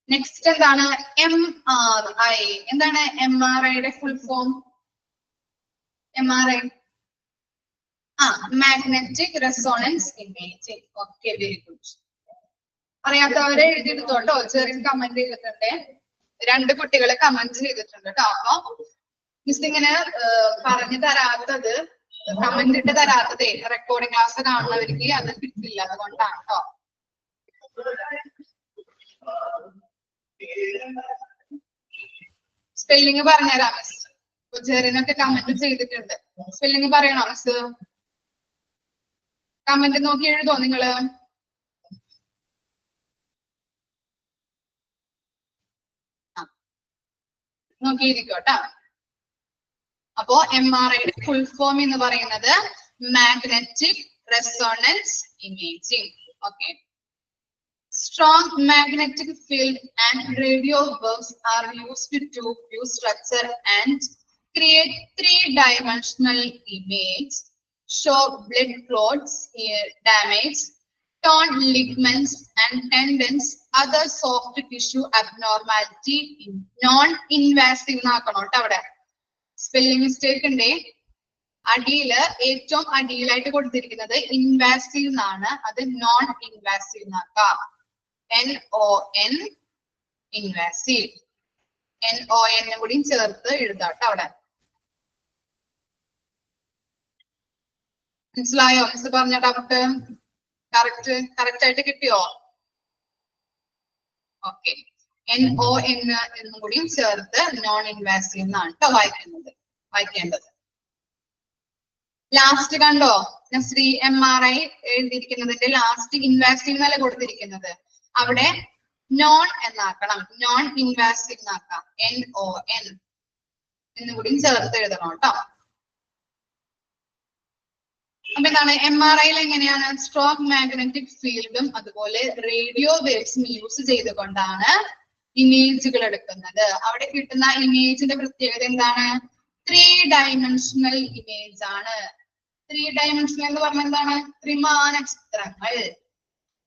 നെക്സ്റ്റ് എന്താണ്? MRI. എന്താണ് MRIയുടെ full form? MRI magnetic resonance imaging. Okay, very good. അറിയാത്തവരെ എഴുതിയെടുത്തോട്ടോ. ചെറിയ കമന്റ് ചെയ്തിട്ടുണ്ട്, 2 കുട്ടികൾ കമന്റ് ചെയ്തിട്ടുണ്ട് കേട്ടോ. അപ്പൊ മിസ് ഇങ്ങനെ പറഞ്ഞു തരാത്തത്, കമന്റ് ഇട്ട് തരാത്തതേ റെക്കോർഡിംഗ് ക്ലാസ് കാണുന്നവർക്ക് അത് കിട്ടില്ല, അതുകൊണ്ടാണ് കേട്ടോ. സ്പെല്ലിങ് പറഞ്ഞുതരാം മിസ്. ചെറിനൊക്കെ കമന്റ് ചെയ്തിട്ടുണ്ട്. സ്പെല്ലിങ് പറയണോ മിസ്? കമന്റ് നോക്കി എഴുതോ നിങ്ങള്? നോക്കിയിരിക്കോട്ടാ. അപ്പോ MRIയുടെ ഫുൾ ഫോം എന്ന് പറയുന്നത് magnetic resonance imaging. Okay. Strong magnetic field and radio waves are used to view structure and create 3-dimensional image, show blood clots, damage, torn ligaments and tendons, other soft tissue abnormality in non-invasive. നാക്കണോട്ടോ അവിടെ spelling mistake ഉണ്ട്. അടിയില് ഏറ്റവും അടിയിലായിട്ട് കൊടുത്തിരിക്കുന്നത് invasive എന്നാണ്, അത് non invasive എന്നാക്കാം. NON invasive. NON കൂടി ചേർത്ത് എഴുതാട്ടോ അവിടെ. മനസ്സിലായോ? മിസ് പറഞ്ഞ ഡൗട്ട് കറക്റ്റ് ആയിട്ട് കിട്ടിയോ? ഓക്കെ. NON എന്നും കൂടി ചേർത്ത് നോൺ ഇൻവാസീവ് എന്നാണ് കേട്ടോ വായിക്കേണ്ടത്. ലാസ്റ്റ് കണ്ടോ? ശ്രീ MRI എഴുതിയിരിക്കുന്നതിന്റെ ലാസ്റ്റ് ഇൻവാസീവ് എന്നല്ല കൊടുത്തിരിക്കുന്നത്, അവിടെ നോൺ എന്നാക്കണം, നോൺ ഇൻവാസീവ് എന്നാക്കാം. NON എന്നും കൂടി ചേർത്ത് എഴുതണം കേട്ടോ. അപ്പൊ എന്താണ് MRIയിൽ എങ്ങനെയാണ്? സ്ട്രോങ് മാഗ്നറ്റിക് ഫീൽഡും അതുപോലെ റേഡിയോ വേവ്സും യൂസ് ചെയ്തുകൊണ്ടാണ് ഇമേജുകൾ എടുക്കുന്നത്. അവിടെ കിട്ടുന്ന ഇമേജിന്റെ പ്രത്യേകത എന്താണ്? 3-dimensional ഇമേജ് ആണ്. 3-dimensional എന്ന് പറഞ്ഞാൽ എന്താണ്? ത്രിമാന ചിത്രങ്ങൾ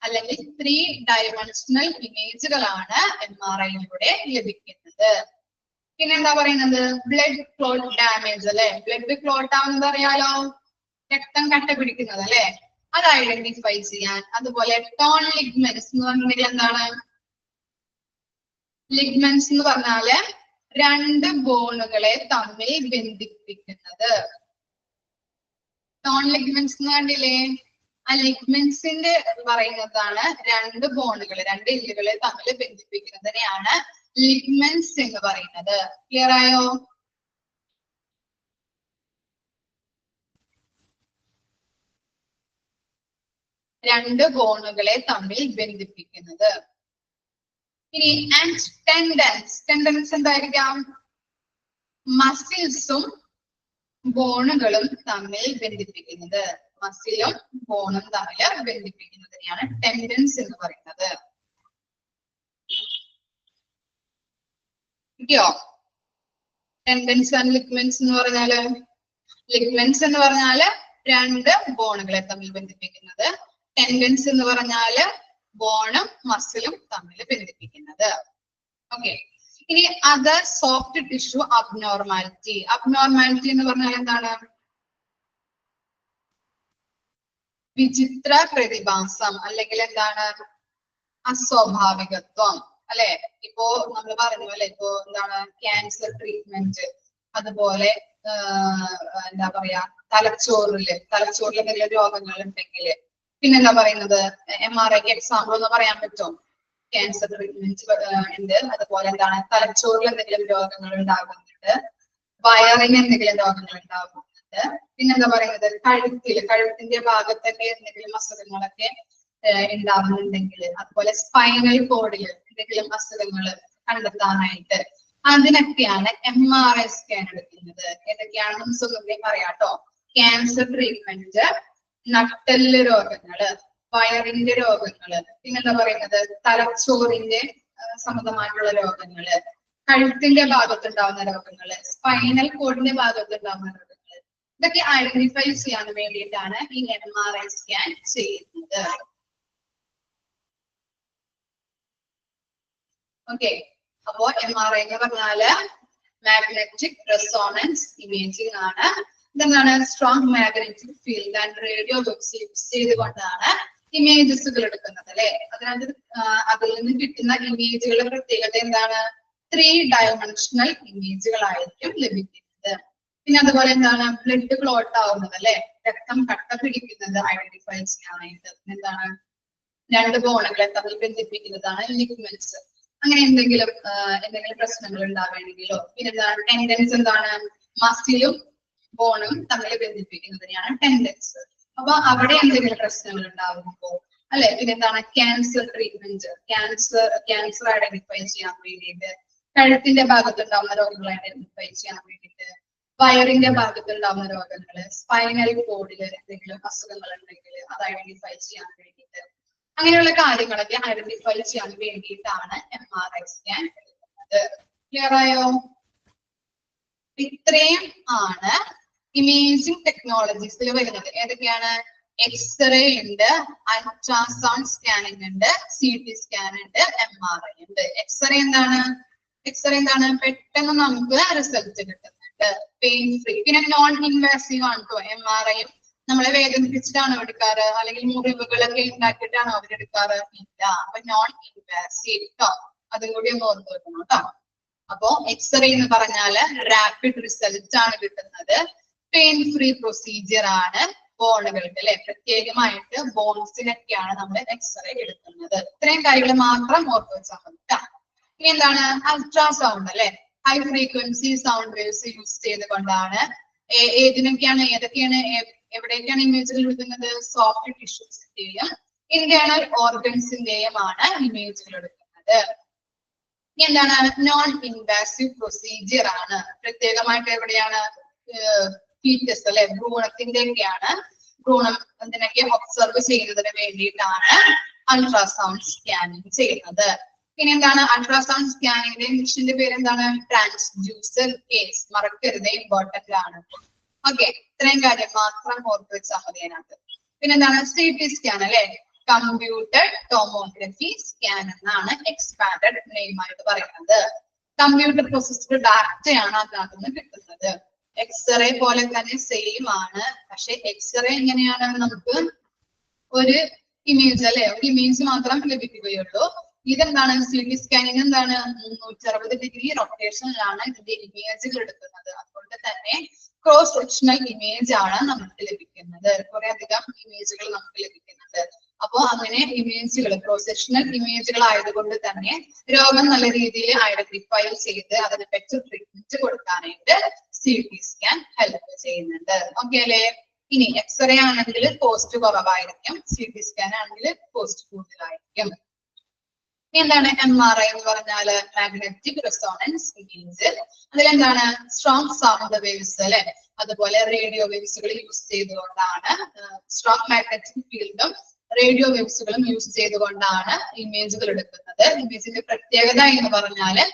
അല്ലെങ്കിൽ 3-dimensional ഇമേജുകളാണ് MRIയിലൂടെ ലഭിക്കുന്നത്. പിന്നെ എന്താ പറയുന്നത്? ബ്ലഡ് ക്ലോട്ട് ഡാമേജ് അല്ലെ. ബ്ലഡ് ക്ലോട്ട് ആവുന്നത് അറിയാലോ. രക്തം കട്ട പിടിക്കുന്നത് അല്ലെ, അത് ഐഡന്റിഫൈ ചെയ്യാൻ. അതുപോലെ ടോൺ ലിഗ്മെന്റ്സ് എന്ന് പറഞ്ഞിട്ടുണ്ടെങ്കിൽ എന്താണ്? ലിഗ്മെന്റ്സ് എന്ന് പറഞ്ഞാല് രണ്ട് ബോണുകളെ തമ്മിൽ ബന്ധിപ്പിക്കുന്നത്. ടോൺ ലിഗ്മെന്റ്സ് എന്ന് കണ്ടില്ലേ? ആ ലിഗ്മെന്റ്സിന്റെ പറയുന്നതാണ് രണ്ട് ബോണുകൾ, രണ്ട് എല്ലുകളെ തമ്മിൽ ബന്ധിപ്പിക്കുന്നതിനെയാണ് ലിഗ്മെന്റ്സ് എന്ന് പറയുന്നത്. ക്ലിയർ ആയോ? രണ്ട് ബോണുകളെ തമ്മിൽ ബന്ധിപ്പിക്കുന്നത്. ഇനി ആൻഡ് ടെൻഡൻസ്. ടെൻഡൻസ് എന്തായിരിക്കാം? മസിൽസും ബോണുകളും തമ്മിൽ ബന്ധിപ്പിക്കുന്നത്. മസിലും ബോണും തമ്മിൽ ബന്ധിപ്പിക്കുന്നതിനെയാണ് ടെൻഡൻസ് എന്ന് പറയുന്നത്. കിട്ടിയോ? ടെൻഡൻസ് ആൻഡ് ലിഗ്മെന്റ്സ് എന്ന് പറഞ്ഞാല്, ലിഗ്മെന്റ്സ് എന്ന് പറഞ്ഞാല് രണ്ട് ബോണുകളെ തമ്മിൽ ബന്ധിപ്പിക്കുന്നത്. ടെൻഡൻസ് എന്ന് പറഞ്ഞാല് ബോണും മസിലും തമ്മിൽ ബന്ധിപ്പിക്കുന്നത്. ഓക്കെ. ഇനി other soft tissue abnormality. Abnormality എന്ന് പറഞ്ഞാൽ എന്താണ്? വിചിത്ര പ്രതിഭാസം അല്ലെങ്കിൽ എന്താണ്? അസ്വാഭാവികത്വം അല്ലെ. ഇപ്പോ നമ്മൾ പറഞ്ഞു അല്ലെ, ഇപ്പോ എന്താണ് ക്യാൻസർ ട്രീറ്റ്മെന്റ്, അതുപോലെ എന്താ പറയാ തലച്ചോറില് എന്തെങ്കിലും രോഗങ്ങൾ ഉണ്ടെങ്കിൽ പിന്നെന്താ പറയുന്നത്, MRI എക്സാമ്പിൾ ഒന്ന് പറയാൻ പറ്റുമോ? ക്യാൻസർ ട്രീറ്റ്മെന്റ് ഉണ്ട്, അതുപോലെ എന്താണ് തലച്ചോറിൽ എന്തെങ്കിലും രോഗങ്ങൾ ഉണ്ടാകുന്നുണ്ട്, വയറിന് എന്തെങ്കിലും രോഗങ്ങൾ ഉണ്ടാകുന്നുണ്ട്, പിന്നെന്താ പറയുന്നത് കഴുത്തിന്റെ ഭാഗത്തൊക്കെ എന്തെങ്കിലും അസുഖങ്ങളൊക്കെ ഉണ്ടാകുന്നുണ്ടെങ്കിൽ, അതുപോലെ സ്പൈനൽ കോഡിൽ എന്തെങ്കിലും അസുഖങ്ങൾ കണ്ടെത്താനായിട്ട് അതിനൊക്കെയാണ് MRI സ്കാൻ എടുക്കുന്നത്. ഏതൊക്കെയാണെന്ന് നമുക്ക് പറയാട്ടോ. ക്യാൻസർ ട്രീറ്റ്മെന്റ്, നട്ടെല്ല് രോഗങ്ങള്, വയറിന്റെ രോഗങ്ങള്, പിന്നെന്താ പറയുന്നത് തലച്ചോറിന്റെ സംബന്ധമായിട്ടുള്ള രോഗങ്ങള്, കഴുത്തിന്റെ ഭാഗത്തുണ്ടാവുന്ന രോഗങ്ങള്, സ്പൈനൽ കോഡിന്റെ ഭാഗത്തുണ്ടാവുന്ന രോഗങ്ങള്, ഇതൊക്കെ ഐഡന്റിഫൈ ചെയ്യാൻ വേണ്ടിയിട്ടാണ് ഈ MRI സ്കാൻ ചെയ്യുന്നത്. ഓക്കെ. അപ്പോ MRI എന്ന് പറഞ്ഞാല് മാഗ്നറ്റിക് റെസോണൻസ് ഇമേജിംഗ് ആണ്. ഇതെന്താണ്? Strong magnetic field and radio webs use ചെയ്തുകൊണ്ടാണ് ഇമേജസുകൾ എടുക്കുന്നത് അല്ലെ. അതിനകത്ത് അതിൽ നിന്ന് കിട്ടുന്ന ഇമേജുകളുടെ പ്രത്യേകത എന്താണ്? 3 ഡയമെൻഷണൽ ഇമേജുകളായിരിക്കും ലഭിക്കുന്നത്. പിന്നെ അതുപോലെ എന്താണ്? ബ്ലഡ് ക്ലോട്ട് ആവുന്നത് അല്ലെ, രക്തം കട്ട പിടിക്കുന്നത് ഐഡന്റിഫൈ ചെയ്യാനായിട്ട് എന്താണ്? രണ്ട് ബോണുകളെ തമ്മിൽ ബന്ധിപ്പിക്കുന്നതാണ് ലിഗ്മെന്റ്സ്. അങ്ങനെ എന്തെങ്കിലും പ്രശ്നങ്ങൾ ഉണ്ടാവുകയാണെങ്കിലോ, പിന്നെ എന്താണ് ടെൻഡൻസ്? എന്താണ്? മസിലും ബോണും തമ്മിൽ ബന്ധിപ്പിക്കുന്നതിനെയാണ് ടെൻഡൻസ്. അപ്പൊ അവിടെ എന്തെങ്കിലും പ്രശ്നങ്ങൾ ഉണ്ടാകുമ്പോൾ അല്ലെ, പിന്നെ എന്താണ് ക്യാൻസർ ട്രീറ്റ്മെന്റ്, ക്യാൻസർ ഐഡന്റിഫൈ ചെയ്യാൻ വേണ്ടിയിട്ട്, കഴുത്തിന്റെ ഭാഗത്തുണ്ടാവുന്ന രോഗങ്ങൾ ഐഡന്റിഫൈ ചെയ്യാൻ വേണ്ടിയിട്ട്, വയറിന്റെ ഭാഗത്തുണ്ടാവുന്ന രോഗങ്ങള്, സ്പൈനൽ കോഡിൽ എന്തെങ്കിലും അസുഖങ്ങൾ ഉണ്ടെങ്കിൽ അത് ഐഡന്റിഫൈ ചെയ്യാൻ വേണ്ടിയിട്ട്, അങ്ങനെയുള്ള കാര്യങ്ങളൊക്കെ ഐഡന്റിഫൈ ചെയ്യാൻ വേണ്ടിയിട്ടാണ് MRI സ്കാൻ എടുക്കുന്നത്. ക്ലിയർ ആയോ? ഇത്രയും ആണ് ഇമേജിംഗ് ടെക്നോളജീസിൽ വരുന്നത്. ഏതൊക്കെയാണ്? എക്സ്റേ ഉണ്ട്, അൾട്രാസൗണ്ട് സ്കാനിങ് ഉണ്ട്, CT സ്കാൻ ഉണ്ട്, MRI ഉണ്ട്. എക്സ്റേ എന്താണ്? പെട്ടെന്ന് നമുക്ക് റിസൾട്ട് കിട്ടുന്നുണ്ട്, പെയിൻ ഫ്രീ. പിന്നെ നോൺ ഇൻവേസീവ് ആണ് കേട്ടോ. MRI നമ്മളെ വേദനിപ്പിച്ചിട്ടാണോ എടുക്കാറ്, അല്ലെങ്കിൽ മുറിവുകളൊക്കെ ഉണ്ടാക്കിയിട്ടാണോ അവരെടുക്കാറ്? ഇല്ല. അപ്പൊ നോൺ ഇൻവേസീവ് കേട്ടോ, അതും കൂടി ഒന്ന് ഓർത്ത് വെക്കണം കേട്ടോ. അപ്പോ എക്സ്റേ എന്ന് പറഞ്ഞാല് റാപ്പിഡ് റിസൾട്ട് ആണ് കിട്ടുന്നത്, പെയിൻ ഫ്രീ പ്രൊസീജിയർ ആണ് ബോണുകൾക്ക് അല്ലെ. പ്രത്യേകമായിട്ട് ബോൺസിനൊക്കെയാണ് നമ്മൾ എക്സ്റേ എടുക്കുന്നത്. ഇത്രയും കാര്യങ്ങൾ മാത്രം ഓർത്ത് വെച്ചാൽ മതി. ഇനി എന്താണ്? അൾട്രാസൗണ്ട് അല്ലെ, high frequency sound waves use ചെയ്തുകൊണ്ടാണ് ഏതൊക്കെയാണ് എവിടേക്കാണ് ഇമേജുകൾ എടുക്കുന്നത്? സോഫ്റ്റ് ടിഷ്യൂസിന്റെയും ഇന്റേണൽ ഓർഗൻസിന്റെയുമാണ് ഇമേജുകൾ എടുക്കുന്നത്. എന്താണ്? നോൺ ഇൻവാസീവ് പ്രൊസീജിയർ ആണ്. പ്രത്യേകമായിട്ട് എവിടെയാണ്? ഫീറ്റസ് അല്ലെ, ഭ്രൂണത്തിന്റെ ഒക്കെയാണ്. ഭ്രൂണം എന്തിനൊക്കെ ഒബ്സർവ് ചെയ്യുന്നതിന് വേണ്ടിയിട്ടാണ് അൾട്രാസൗണ്ട് സ്കാനിങ് ചെയ്യുന്നത്. പിന്നെ എന്താണ്? അൾട്രാസൗണ്ട് സ്കാനിങ്ങിന്റെ മിഷന്റെ പേര് എന്താണ്? Transducer case. മറക്കരുത്, ഇമ്പോർട്ടന്റ് ആണ്. ഓക്കെ, ഇത്രയും കാര്യം മാത്രം ഓർത്ത് വെച്ചാൽ മതി അതിനകത്ത്. പിന്നെ എന്താണ്? CT സ്കാൻ അല്ലെ, കമ്പ്യൂട്ടർ ടോമോഗ്രഫി സ്കാൻ എന്നാണ് എക്സ്പാൻഡഡ് നെയിം ആയിട്ട് പറയുന്നത്. കമ്പ്യൂട്ടർ പ്രോസസ്ഡ് ഡാറ്റയാണ് അതിനകത്ത് നിന്ന് കിട്ടുന്നത്. എക്സ്റേ പോലെ തന്നെ സെയിം ആണ്. പക്ഷെ എക്സ്റേ എങ്ങനെയാണ് നമുക്ക് ഒരു ഇമേജ് അല്ലെ, ഒരു ഇമേജ് മാത്രം ലഭിക്കുകയുള്ളൂ. ഇതെന്താണ് സി ടി സ്കാനിങ് എന്താണ് 360 ഡിഗ്രി റൊട്ടേഷനിലാണ് ഇതിന്റെ ഇമേജുകൾ എടുക്കുന്നത്. അതുകൊണ്ട് തന്നെ ക്രോസ് സെക്ഷണൽ ഇമേജ് ആണ് നമുക്ക് ലഭിക്കുന്നത്. കുറെ അധികം ഇമേജുകൾ നമുക്ക് ലഭിക്കുന്നുണ്ട്. അപ്പോ അങ്ങനെ ഇമേജുകൾ ക്രോസ് സെക്ഷണൽ ഇമേജുകൾ ആയതുകൊണ്ട് തന്നെ രോഗം നല്ല രീതിയിൽ ഐഡന്റിഫൈ ചെയ്ത് അതിന് ബെറ്റർ ട്രീറ്റ്മെന്റ് കൊടുക്കാനായിട്ട് സി ടി സ്കാൻ ഹെൽപ്പ് ചെയ്യുന്നുണ്ട്. ഓക്കെ അല്ലേ? ഇനി എക്സ്റേ ആണെങ്കിൽ കോസ്റ്റ് കുറവായിരിക്കും, സി ടി സ്കാൻ ആണെങ്കിൽ കോസ്റ്റ് കൂടുതലായിരിക്കും. എന്താണ് MRI എന്ന് പറഞ്ഞാല് മാഗ്നറ്റിക് റെസോണൻസ് ഇമേജ്. അതിലെന്താണ് സ്ട്രോങ് സൗണ്ട് വേവ്സ് അല്ലെ, അതുപോലെ റേഡിയോ വേവ്സുകൾ യൂസ് ചെയ്തുകൊണ്ടാണ്, സ്ട്രോങ് മാഗ്നറ്റിക് ഫീൽഡും റേഡിയോ വേവ്സുകളും യൂസ് ചെയ്തുകൊണ്ടാണ് ഇമേജുകൾ എടുക്കുന്നത്. ഇമേജിന്റെ പ്രത്യേകത എന്ന് പറഞ്ഞാല്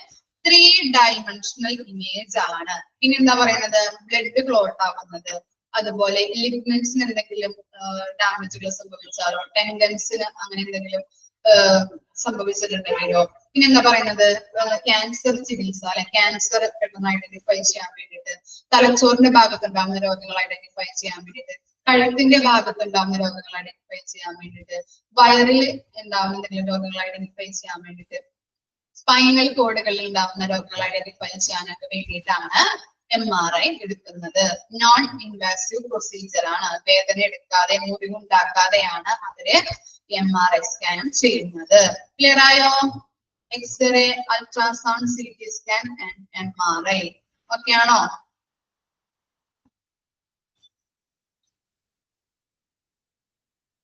3 ഡയമെൻഷണൽ ഇമേജ് ആണ്. പിന്നെ എന്താ പറയുന്നത്, ബ്ലഡ് ക്ലോട്ട് ആവുന്നത്, അതുപോലെ ലിഗ്മെന്റ്സിന് എന്തെങ്കിലും ഡാമേജുകൾ സംഭവിച്ചാലോ, ടെൻഡൻസിന് അങ്ങനെ എന്തെങ്കിലും സംഭവിച്ചിട്ടുണ്ടെങ്കിലോ, പിന്നെ എന്താ പറയുന്നത് ക്യാൻസർ ചികിത്സ അല്ലെ, ക്യാൻസർ പെട്ടെന്ന് ഐഡന്റിഫൈ ചെയ്യാൻ വേണ്ടിയിട്ട്, തലച്ചോറിന്റെ ഭാഗത്തുണ്ടാകുന്ന രോഗങ്ങൾ ഐഡന്റിഫൈ ചെയ്യാൻ വേണ്ടിയിട്ട്, കഴുത്തിന്റെ ഭാഗത്തുണ്ടാകുന്ന രോഗങ്ങൾ ഐഡന്റിഫൈ ചെയ്യാൻ വേണ്ടിയിട്ട്, വയറിൽ ഉണ്ടാകുന്ന എന്തെങ്കിലും രോഗങ്ങൾ ഐഡന്റിഫൈ ചെയ്യാൻ വേണ്ടിയിട്ട്, സ്പൈനൽ കോഡുകളിൽ ഉണ്ടാകുന്ന രോഗങ്ങൾ ഐഡന്റിഫൈ ചെയ്യാനൊക്കെ വേണ്ടിയിട്ടാണ് MRI എടുക്കുന്നത്. നോൺ ഇൻവാസീവ് പ്രൊസീജിയർ ആണ്. വേദന എടുക്കാതെ മുറിവുണ്ടാക്കാതെയാണ് അവര് MRI സ്കാൻ ചെയ്യുന്നത്. ക്ലിയർ ആയോ? X-ray, ultrasound, C T scan and MRI. Okay ആണോ?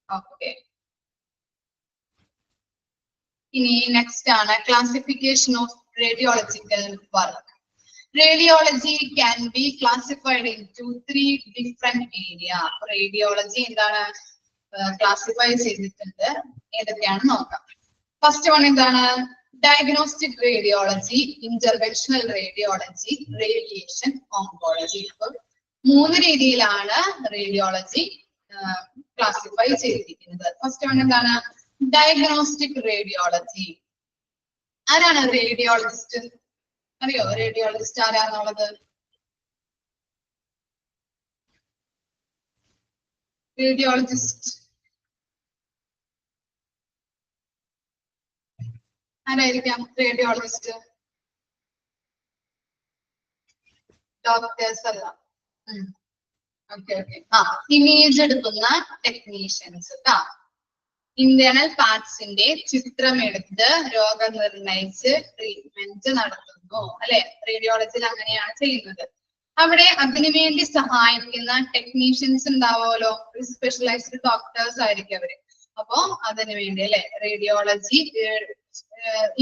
ഓക്കെ. ഇനി നെക്സ്റ്റ് ആണ് classification of radiological work. Radiology can be classified into 3 different areas. Radiology എന്താണ് ക്ലാസിഫൈ ചെയ്തിട്ടുണ്ട്, ഏതൊക്കെയാണ് നോക്കാം. ഫസ്റ്റ് വൺ എന്താണ് diagnostic radiology, interventional radiology, radiation oncology. അപ്പൊ 3 രീതിയിലാണ് റേഡിയോളജി ക്ലാസിഫൈ ചെയ്തിരിക്കുന്നത്. ഫസ്റ്റ് വൺ എന്താണ് ഡയഗ്നോസ്റ്റിക് റേഡിയോളജി. ആരാണ് റേഡിയോളജിസ്റ്റ്? അറിയോ റേഡിയോളജിസ്റ്റ് ആരാന്നുള്ളത്? റേഡിയോളജിസ്റ്റ് ആരായിരിക്കാം? റേഡിയോളജിസ്റ്റ് ഡോക്ടേഴ്സ് അല്ല. Okay okay. ഇമേജ് എടുക്കുന്ന ടെക്നീഷ്യൻസ് ട്ടാ. ഇന്റേണൽ പാർട്സിന്റെ ചിത്രമെടുത്ത് രോഗം നിർണയിച്ച് ട്രീറ്റ്മെന്റ് നടത്തുന്നു അല്ലെ. റേഡിയോളജിയിൽ അങ്ങനെയാണ് ചെയ്യുന്നത്. അവിടെ അതിനുവേണ്ടി സഹായിക്കുന്ന ടെക്നീഷ്യൻസ് ഉണ്ടാവുമല്ലോ, സ്പെഷ്യലൈസ്ഡ് ഡോക്ടേഴ്സ് ആയിരിക്കും അവര്. അപ്പോ അതിനു വേണ്ടി അല്ലെ റേഡിയോളജി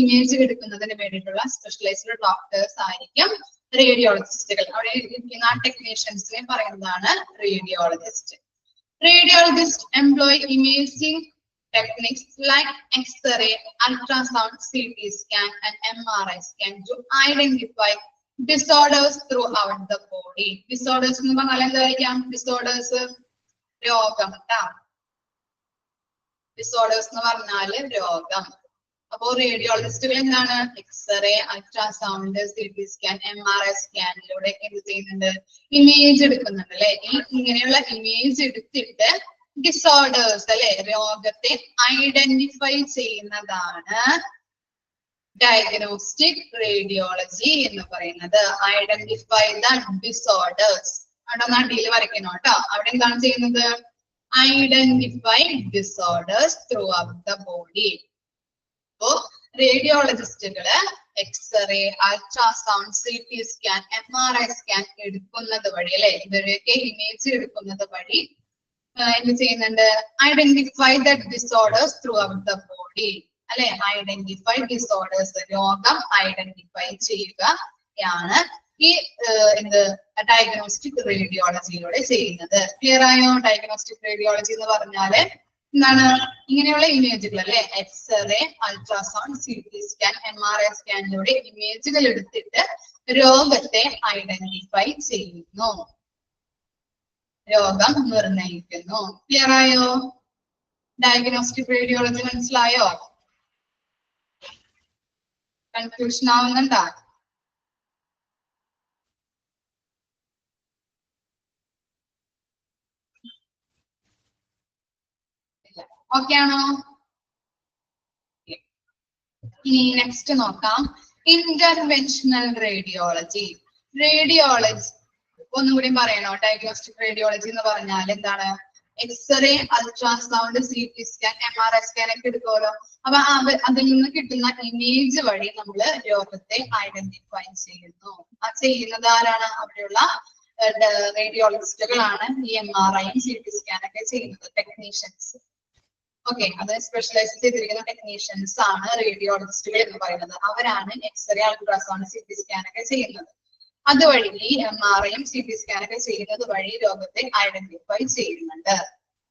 ഇമേജ് എടുക്കുന്നതിന് വേണ്ടിയിട്ടുള്ള സ്പെഷ്യലൈസ്ഡ് ഡോക്ടേഴ്സ് ആയിരിക്കും റേഡിയോളജിസ്റ്റുകൾ. അവിടെ ഇരിക്കുന്ന ടെക്നീഷ്യൻസിനെ പറയുന്നതാണ് radiologist. Radiologists employ imaging techniques like X-ray, ultrasound, CT scan, and MRI scan to identify disorders throughout the body. Disorders എന്ന് പറഞ്ഞാൽ എന്തായിരിക്കാം? Disorders രോഗം ട്ടാ. Disorders എന്ന് പറഞ്ഞാല് രോഗം. അപ്പോ റേഡിയോളജിസ്റ്റുകൾ എന്താണ് X-ray, ultrasound, CT scan, MRI സ്കാനിലൂടെ എന്ത് ചെയ്യുന്നുണ്ട്? ഇമേജ് എടുക്കുന്നുണ്ട് അല്ലെ. ഇങ്ങനെയുള്ള ഇമേജ് എടുത്തിട്ട് ഡിസോർഡേഴ്സ് അല്ലെ, രോഗത്തെ ഐഡന്റിഫൈ ചെയ്യുന്നതാണ് ഡയഗ്നോസ്റ്റിക് റേഡിയോളജി എന്ന് പറയുന്നത്. Identify the disorders. അവിടെ നടിയിൽ വരയ്ക്കണം കേട്ടോ. അവിടെ എന്താണ് ചെയ്യുന്നത്? Identify disorders throughout the body. അപ്പോ റേഡിയോളജിസ്റ്റുകള് x-ray, ultrasound, CT scan, MRI scan എടുക്കുന്നത് വഴി അല്ലെ, ഇവരൊക്കെ ഇമേജ് എടുക്കുന്നത് വഴി എന്ത് ചെയ്യുന്നുണ്ട്? Identify the disorders throughout the body അല്ലെ. ഐഡന്റിഫൈ ഡിസോർഡേഴ്സ്, രോഗം ഐഡന്റിഫൈ ചെയ്യുകയാണ് ഈ എന്ത് ഡയഗ്നോസ്റ്റിക് റേഡിയോളജിയിലൂടെ ചെയ്യുന്നത്. ക്ലിയർ ആയോ? ഡയഗ്നോസ്റ്റിക് റേഡിയോളജി എന്ന് പറഞ്ഞാല് എന്താണ്? ഇങ്ങനെയുള്ള ഇമേജുകൾ അല്ലെ, X-ray, ultrasound, CT scan, MRI സ്കാനിലൂടെ ഇമേജുകൾ എടുത്തിട്ട് രോഗത്തെ ഐഡന്റിഫൈ ചെയ്യുന്നു, രോഗം നിർണയിക്കുന്നു. ക്ലിയർ ആയോ? ഡയഗ്നോസ്റ്റിക് റേഡിയോളജി മനസ്സിലായോ? കൺഫ്യൂഷൻ ആവുന്നുണ്ടോ? ഓക്കെ ആണോ? ഇനി നെക്സ്റ്റ് നോക്കാം, ഇന്റർവെൻഷണൽ റേഡിയോളജി. റേഡിയോളജി ഒന്നുകൂടി പറയണോ? ഡയഗ്നോസ്റ്റിക് റേഡിയോളജി എന്ന് പറഞ്ഞാൽ എന്താണ്? X-ray, ultrasound, CT scan, MRI scan ഒക്കെ എടുക്കുമല്ലോ. അപ്പൊ അതിൽ നിന്ന് കിട്ടുന്ന ഇമേജ് വഴി നമ്മൾ രോഗത്തെ ഐഡന്റിഫൈ ചെയ്യുന്നു. ആ ചെയ്യുന്നത് ആരാണ്? അവിടെയുള്ള റേഡിയോളജിസ്റ്റുകളാണ് ഈ MRI, CT സ്കാൻ ഒക്കെ ചെയ്യുന്നത്, ടെക്നീഷ്യൻസ്. ഓക്കെ, അത് സ്പെഷ്യലൈസ് ചെയ്തിരിക്കുന്ന ടെക്നീഷ്യൻസ് ആണ് റേഡിയോളജിസ്റ്റുകൾ എന്ന് പറയുന്നത്. അവരാണ് എക്സ്റേ, അൾട്രാസൗണ്ട്, CT സ്കാൻ ഒക്കെ ചെയ്യുന്നത്. അതുവഴി ഈ MRI-യും CT സ്കാൻ ഒക്കെ ചെയ്യുന്നത് വഴി രോഗത്തെ ഐഡന്റിഫൈ ചെയ്യുന്നുണ്ട്.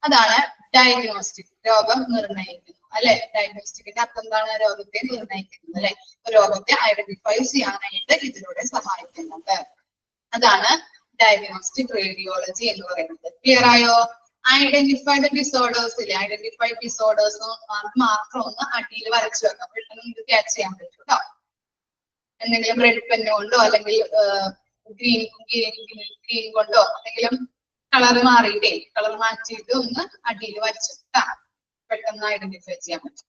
അതാണ് ഡയഗ്നോസ്റ്റിക്, രോഗം നിർണ്ണയിക്കുന്നു അല്ലെ. ഡയഗ്നോസ്റ്റിക്കിന്റെ അർത്ഥം എന്താണ്? രോഗത്തെ നിർണ്ണയിക്കുന്നത് അല്ലെ. രോഗത്തെ ഐഡന്റിഫൈ ചെയ്യാനായിട്ട് ഇതിലൂടെ സഹായിക്കുന്നുണ്ട്. അതാണ് ഡയഗ്നോസ്റ്റിക് റേഡിയോളജി എന്ന് പറയുന്നത്. ക്ലിയർ ആയോ? ഐഡന്റിഫൈ ദ ഡിസോർഡേഴ്സ് ഇല്ലേ, ഐഡന്റിഫൈ ഡിസോർഡേഴ്സ് മാത്രം ഒന്ന് അടിയിൽ വരച്ചു വെക്കാം, പെട്ടെന്ന് ഇത് ക്യാച്ച് ചെയ്യാൻ പറ്റും കേട്ടോ. എന്തെങ്കിലും റെഡ് പെന്ന് കൊണ്ടോ അല്ലെങ്കിൽ ഗ്രീൻ കൊണ്ടോ എന്തെങ്കിലും കളർ മാറിയിട്ടേ, കളർ മാറ്റിയിട്ട് ഒന്ന് അടിയിൽ വരച്ചിട്ടാ പെട്ടെന്ന് ഐഡന്റിഫൈ ചെയ്യാൻ പറ്റും.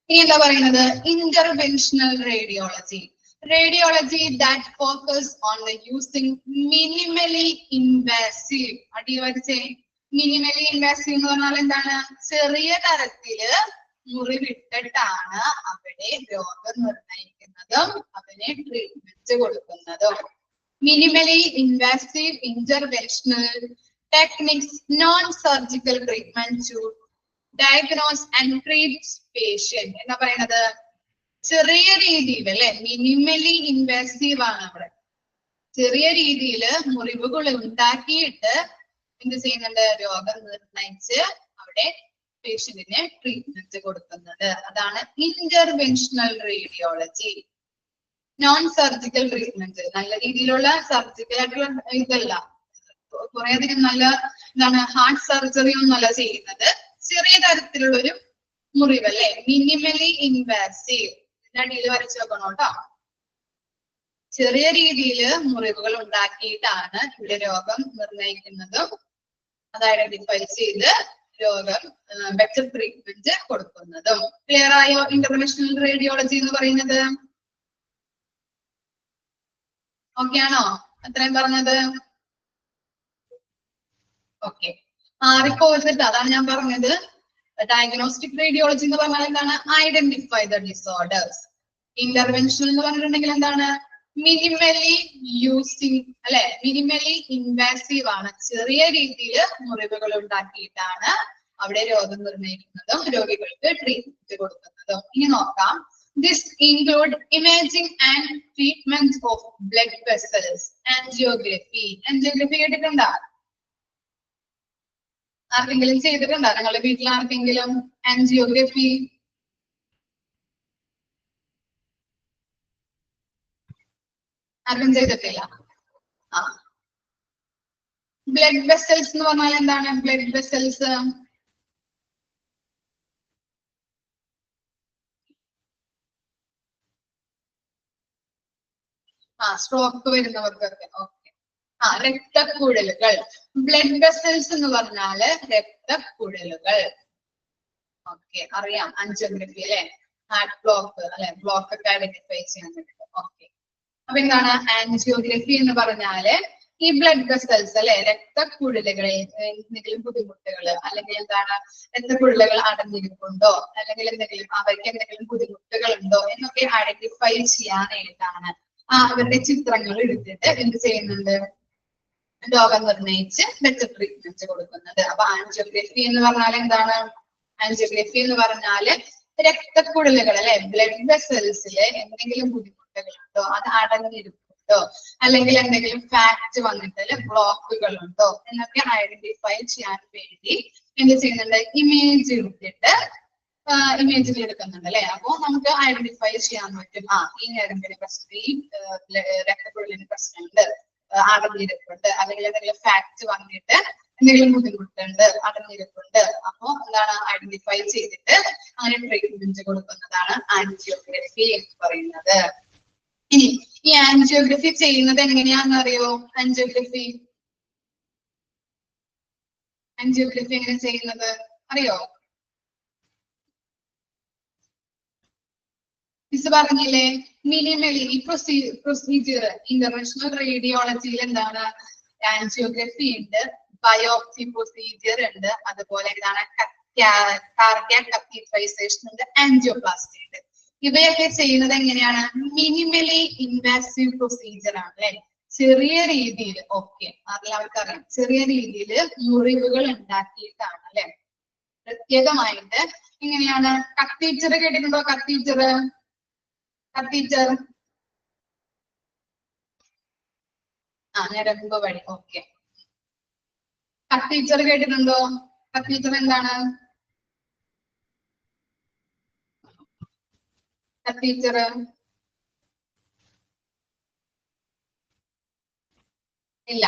ഇനി എന്താ പറയുന്നത്? Interventional radiology. Radiology that focus on the using minimally invasive. അടിയിൽ വരച്ചേ, മിനിമലി ഇൻവാസീവ് എന്ന് പറഞ്ഞാൽ എന്താണ്? ചെറിയ തരത്തില് മുറിവിട്ടിട്ടാണ് അവിടെ രോഗം നിർണ്ണയിക്കുന്നതും അതിനെ ട്രീറ്റ്മെന്റ് കൊടുക്കുന്നതും. Minimally invasive interventional techniques, non surgical treatment to diagnose and treat patient. എന്താ പറയുന്നത്? ചെറിയ രീതിയിൽ അല്ലെ, മിനിമലി ഇൻവാസീവ് ആണ് അവിടെ. ചെറിയ രീതിയിൽ മുറിവുകൾ ഉണ്ടാക്കിയിട്ട് എന്ത് ചെയ്യുന്നുണ്ട്? രോഗം നിർണയിച്ച് അവിടെ പേഷ്യന്റിന് ട്രീറ്റ്മെന്റ് കൊടുക്കുന്നത്. അതാണ് interventional radiology. Non surgical treatment, നല്ല രീതിയിലുള്ള സർജിക്കൽ ആയിട്ടുള്ള ഇതല്ല, കുറെ അധികം നല്ല എന്താണ്, ഹാർട്ട് സർജറി ഒന്നല്ല ചെയ്യുന്നത്. ചെറിയ തരത്തിലുള്ള ഒരു മുറിവ് അല്ലെ, മിനിമലി ഇൻവാസീവ്. അടിയിൽ വരച്ചു വെക്കണം കേട്ടോ. ചെറിയ രീതിയിൽ മുറിവുകൾ ഉണ്ടാക്കിയിട്ടാണ് ഇവിടെ രോഗം നിർണ്ണയിക്കുന്നതും അത് ഐഡന്റിഫൈ ചെയ്ത് രോഗം ബെറ്റർ ട്രീറ്റ്മെന്റ് കൊടുക്കുന്നതും. ക്ലിയർ ആയോ? ഇന്റർവെൻഷണൽ റേഡിയോളജി എന്ന് പറയുന്നത് ഓക്കെ ആണോ? അത്രയും പറഞ്ഞത് ഓക്കെ. മാറിപ്പോയിട്ട് അതാണ് ഞാൻ പറഞ്ഞത്. ഡയഗ്നോസ്റ്റിക് റേഡിയോളജി എന്ന് പറഞ്ഞാൽ എന്താണ്? Identify the disorders. ഇന്റർവെൻഷൻ എന്ന് പറഞ്ഞിട്ടുണ്ടെങ്കിൽ എന്താണ്? മിനിമലി യൂസിങ് അല്ലെ, മിനിമലി ഇൻവാസീവ് ആണ്. ചെറിയ രീതിയിൽ മുറിവുകൾ ഉണ്ടാക്കിയിട്ടാണ് അവിടെ രോഗം നിർണ്ണയിക്കുന്നതും രോഗികൾക്ക് ട്രീറ്റ്മെന്റ് കൊടുക്കുന്നതും. ഇനി നോക്കാം. This include imaging and treatment of blood vessels, angiography. Angiography കേട്ടിട്ടുണ്ടോ? ആർക്കെങ്കിലും ചെയ്തിട്ടുണ്ടോ? നിങ്ങളുടെ വീട്ടിൽ ആർക്കെങ്കിലും ആൻജിയോഗ്രഫി? ആർക്കും ചെയ്തിട്ടില്ല? ആ, ബ്ലഡ് വെസൽസ് എന്ന് പറഞ്ഞാൽ എന്താണ്? ബ്ലഡ് വെസൽസ് സ്ട്രോക്ക് വരുന്നവർക്കൊക്കെ. ഓക്കെ. രക്തക്കുഴലുകൾ. ബ്ലഡ് വെസൽസ് എന്ന് പറഞ്ഞാല് രക്തക്കുഴലുകൾ. ഓക്കെ, അറിയാം ആൻജിയോഗ്രഫി അല്ലെ, ഹാർട്ട് ബ്ലോക്ക് അല്ലെ, ബ്ലോക്ക് ഒക്കെ ഐഡന്റിഫൈ ചെയ്യാൻ പറ്റും. ഓക്കെ, അപ്പൊ എന്താണ് ആൻജിയോഗ്രഫി എന്ന് പറഞ്ഞാല് ഈ ബ്ലഡ് വെസൽസ് അല്ലെ, രക്തക്കുഴലുകളിൽ എന്തെങ്കിലും ബുദ്ധിമുട്ടുകൾ അല്ലെങ്കിൽ എന്താണ്, രക്തക്കുഴലുകൾ അടഞ്ഞിരിപ്പുണ്ടോ അല്ലെങ്കിൽ എന്തെങ്കിലും അവർക്ക് എന്തെങ്കിലും ബുദ്ധിമുട്ടുകൾ ഉണ്ടോ എന്നൊക്കെ ഐഡന്റിഫൈ ചെയ്യാനായിട്ടാണ് അവരുടെ ചിത്രങ്ങൾ എടുത്തിട്ട് എന്ത് ചെയ്യുന്നുണ്ട്? രോഗം നിർണ്ണയിച്ച് ബെറ്റർ ട്രീറ്റ്മെന്റ് കൊടുക്കുന്നത്. അപ്പൊ ആൻജിയോഗ്രഫി എന്ന് പറഞ്ഞാൽ എന്താണ്? ആൻജിയോഗ്രഫി എന്ന് പറഞ്ഞാല് രക്തക്കുഴലുകൾ അല്ലെ, ബ്ലഡ് വെസൽസില് എന്തെങ്കിലും ബുദ്ധിമുട്ടുകളുണ്ടോ, അത് അടഞ്ഞിരിപ്പുണ്ടോ, അല്ലെങ്കിൽ എന്തെങ്കിലും ഫാറ്റ് വന്നിട്ട് ബ്ലോക്കുകൾ ഉണ്ടോ എന്നൊക്കെ ഐഡന്റിഫൈ ചെയ്യാൻ വേണ്ടി എന്ത് ചെയ്യുന്നുണ്ട്? ഇമേജ് എടുത്തിട്ട് ഇമേജിൽ എടുക്കുന്നുണ്ട് അല്ലെ. അപ്പൊ നമുക്ക് ഐഡന്റിഫൈ ചെയ്യാൻ പറ്റും, ഈ ഞരമ്പിന് പ്രശ്നം, ഈ രക്തക്കുഴലിന് പ്രശ്നമുണ്ട്, അടഞ്ഞിരിപ്പുണ്ട്, അല്ലെങ്കിൽ എന്തെങ്കിലും ഫാറ്റ് വന്നിട്ട് എന്തെങ്കിലും ബുദ്ധിമുട്ടുണ്ട്, അടഞ്ഞിരിപ്പുണ്ട്. അപ്പൊ എന്താണ്? ഐഡന്റിഫൈ ചെയ്തിട്ട് അങ്ങനെ ട്രീറ്റ്മെന്റ് കൊടുക്കുന്നതാണ് ആൻജിയോഗ്രഫി എന്ന് പറയുന്നത്. ഇനി ഈ ആൻജിയോഗ്രഫി ചെയ്യുന്നത് എങ്ങനെയാണെന്ന് അറിയോ? ആൻജിയോഗ്രഫി എങ്ങനെ ചെയ്യുന്നത് അറിയോ? മിസ് പറഞ്ഞില്ലേ മിനിമലി ഈ പ്രൊസീജിയർ ഇന്റർനാഷണൽ റേഡിയോളജിയിൽ എന്താണ് ആൻജിയോഗ്രഫി ഉണ്ട്, ബയോപ്സി പ്രൊസീജിയർ ഉണ്ട്, അതുപോലെ എന്താണ് കാർഡിയാക് കത്തീഡ്രലൈസേഷൻ ഉണ്ട്, ആൻജിയോപ്ലാസ്റ്റി ഉണ്ട്. ഇവയൊക്കെ ചെയ്യുന്നത് എങ്ങനെയാണ്? മിനിമലി ഇൻവാസീവ് പ്രൊസീജിയർ ആണ് അല്ലെ. ചെറിയ രീതിയിൽ എല്ലാവർക്കും അറിയാം, ചെറിയ രീതിയിൽ മുറിവുകൾ ഉണ്ടാക്കിയിട്ടാണ് അല്ലെ. പ്രത്യേകമായിട്ട് എങ്ങനെയാണ്? കത്തീറ്റർ കേട്ടിട്ടുണ്ടോ? കത്തീറ്റർ ഞരമ്പ് വഴി. കത്തീറ്റർ കേട്ടിട്ടുണ്ടോ? കത്തീറ്റർ എന്താണ്? കത്തീറ്റർ ഇല്ല.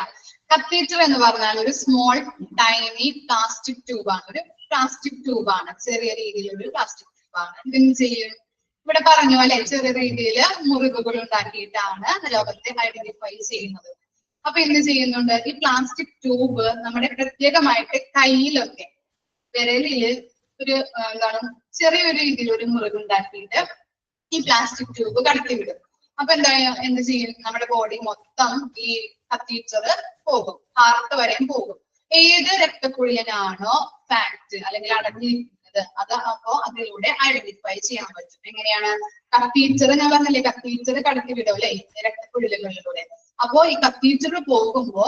കത്തീറ്റർ എന്ന് പറഞ്ഞാൽ ഒരു സ്മോൾ ടൈനി പ്ലാസ്റ്റിക് ട്യൂബാണ്. ചെറിയ രീതിയിലുള്ള ഒരു പ്ലാസ്റ്റിക് ട്യൂബാണ്. എന്ത് ചെയ്യും? ഇവിടെ പറഞ്ഞു അല്ലെ, ചെറിയ രീതിയിൽ മുറിവുകൾ ഉണ്ടാക്കിയിട്ടാണ് രോഗത്തെ ഐഡന്റിഫൈ ചെയ്യുന്നത്. അപ്പൊ എന്ത് ചെയ്യുന്നുണ്ട്? ഈ പ്ലാസ്റ്റിക് ട്യൂബ് നമ്മുടെ പ്രത്യേകമായിട്ട് കയ്യിലൊക്കെ വിരലില് ഒരു എന്താണ് ചെറിയൊരു രീതിയിൽ ഒരു മുറിവ് ഉണ്ടാക്കിയിട്ട് ഈ പ്ലാസ്റ്റിക് ട്യൂബ് കടത്തിവിടും. അപ്പൊ എന്ത് ചെയ്യും? നമ്മുടെ ബോഡി മൊത്തം ഈ കത്തീറ്റർ പോകും, ഹാർട്ട് വരെയും പോകും. ഏത് രക്തക്കുഴലിനാണോ ഫാക്ട് അല്ലെങ്കിൽ അടങ്ങിയിരിക്കുന്നത് അത് അപ്പോ അതിലൂടെ ഐഡന്റിഫൈ ചെയ്യാൻ പറ്റും. എങ്ങനെയാണ്? കത്തീറ്റർ ഞാൻ പറഞ്ഞില്ലേ, കത്തീറ്റർ കടത്തിവിടും അല്ലെ രക്തക്കുഴലുകളിലൂടെ. അപ്പോ ഈ കത്തീറ്റർ പോകുമ്പോ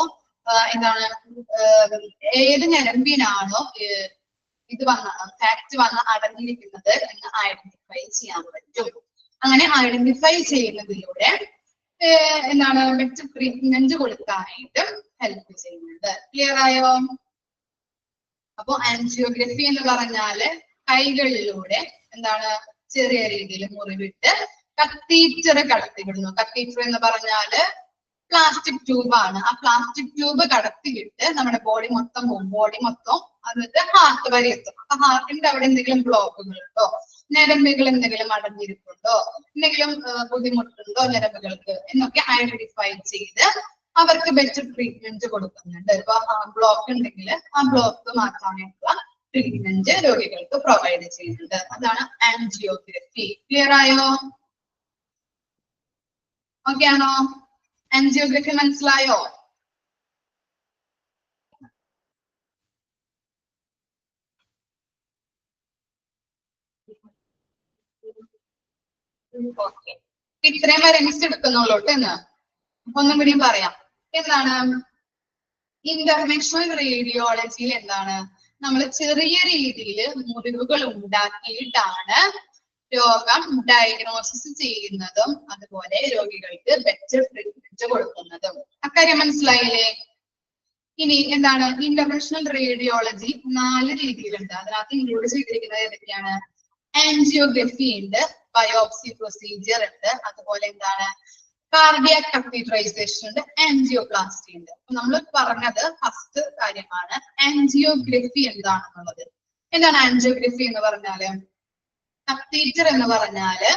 എന്താണ് ഏത് ഞരമ്പിനാണോ ഇത് ഫാക്ട് വന്ന് അടങ്ങിയിരിക്കുന്നത് എന്ന് ഐഡന്റിഫൈ ചെയ്യാൻ പറ്റും. അങ്ങനെ ഐഡന്റിഫൈ ചെയ്യുന്നതിലൂടെ എന്താണ് ബെറ്റർ ട്രീറ്റ്മെന്റ് കൊടുക്കാനായിട്ട് ഹെൽപ്പ് ചെയ്യുന്നുണ്ട്. ക്ലിയർ ആയോ? അപ്പൊ ആൻജിയോഗ്രഫി എന്ന് പറഞ്ഞാല് കൈകളിലൂടെ എന്താണ് ചെറിയ രീതിയിൽ മുറിവിട്ട് കത്തീറ്റർ കടത്തിവിടുന്നു. കത്തീറ്റർ എന്ന് പറഞ്ഞാല് പ്ലാസ്റ്റിക് ട്യൂബാണ്. ആ പ്ലാസ്റ്റിക് ട്യൂബ് കടത്തിവിട്ട് നമ്മുടെ ബോഡി മൊത്തം എന്നിട്ട് ഹാർട്ട് വരെ എത്തും. അപ്പൊ ഹാർട്ടിന്റെ അവിടെ എന്തെങ്കിലും ബ്ലോക്കുകളുണ്ടോ, ഞരമ്പുകൾ എന്തെങ്കിലും അടഞ്ഞിരിപ്പുണ്ടോ, എന്തെങ്കിലും ബുദ്ധിമുട്ടുണ്ടോ ഞരമ്പുകൾക്ക് എന്നൊക്കെ ഐഡന്റിഫൈ ചെയ്ത് അവർക്ക് ബെറ്റർ ട്രീറ്റ്മെന്റ് കൊടുക്കുന്നുണ്ട്. ഇപ്പൊ ബ്ലോക്ക് ഉണ്ടെങ്കിൽ ആ ബ്ലോക്ക് മാറ്റാനായിട്ടുള്ള ട്രീറ്റ്മെന്റ് രോഗികൾക്ക് പ്രൊവൈഡ് ചെയ്യുന്നുണ്ട്. അതാണ് ആൻജിയോഗ്രഫി. ക്ലിയർ ആയോ? ഓക്കെ ആണോ? ആൻജിയോഗ്രഫി മനസ്സിലായോ? ഓക്കെ, ഇത്രയും വരെ മിസ് എടുക്കുന്നുള്ളൂ എന്ന് ഒന്നും കൂടി പറയാം. എന്താണ് ഇന്റർനാഷണൽ റേഡിയോളജിയിൽ എന്താണ് നമ്മൾ ചെറിയ രീതിയിൽ മുറിവുകൾ ഉണ്ടാക്കിയിട്ടാണ് രോഗം ഡയഗ്നോസിസ് ചെയ്യുന്നതും അതുപോലെ രോഗികൾക്ക് ബെറ്റർ ട്രീറ്റ്മെന്റ് കൊടുക്കുന്നതും. അക്കാര്യം മനസ്സിലായില്ലേ? ഇനി എന്താണ് ഇന്റർനാഷണൽ റേഡിയോളജി 4 രീതിയിലുണ്ട്. അതിനകത്ത് ഇൻക്ലൂഡ് ചെയ്തിരിക്കുന്നത് ഏതൊക്കെയാണ്? ആൻജിയോഗ്രഫി ഉണ്ട്, ബയോപ്സി പ്രൊസീജിയർ ഉണ്ട്, അതുപോലെ എന്താണ് കാർഡിയാക് കത്തീഡ്രലൈസേഷൻ ഉണ്ട്, ആൻജിയോപ്ലാസ്റ്റി ഉണ്ട്. അപ്പൊ നമ്മൾ പറഞ്ഞത് ഫസ്റ്റ് കാര്യമാണ് ആൻജിയോഗ്രഫി എന്താണെന്നുള്ളത്. എന്താണ് ആൻജിയോഗ്രഫി എന്ന് പറഞ്ഞാല്? കത്തീറ്റർ എന്ന് പറഞ്ഞാല്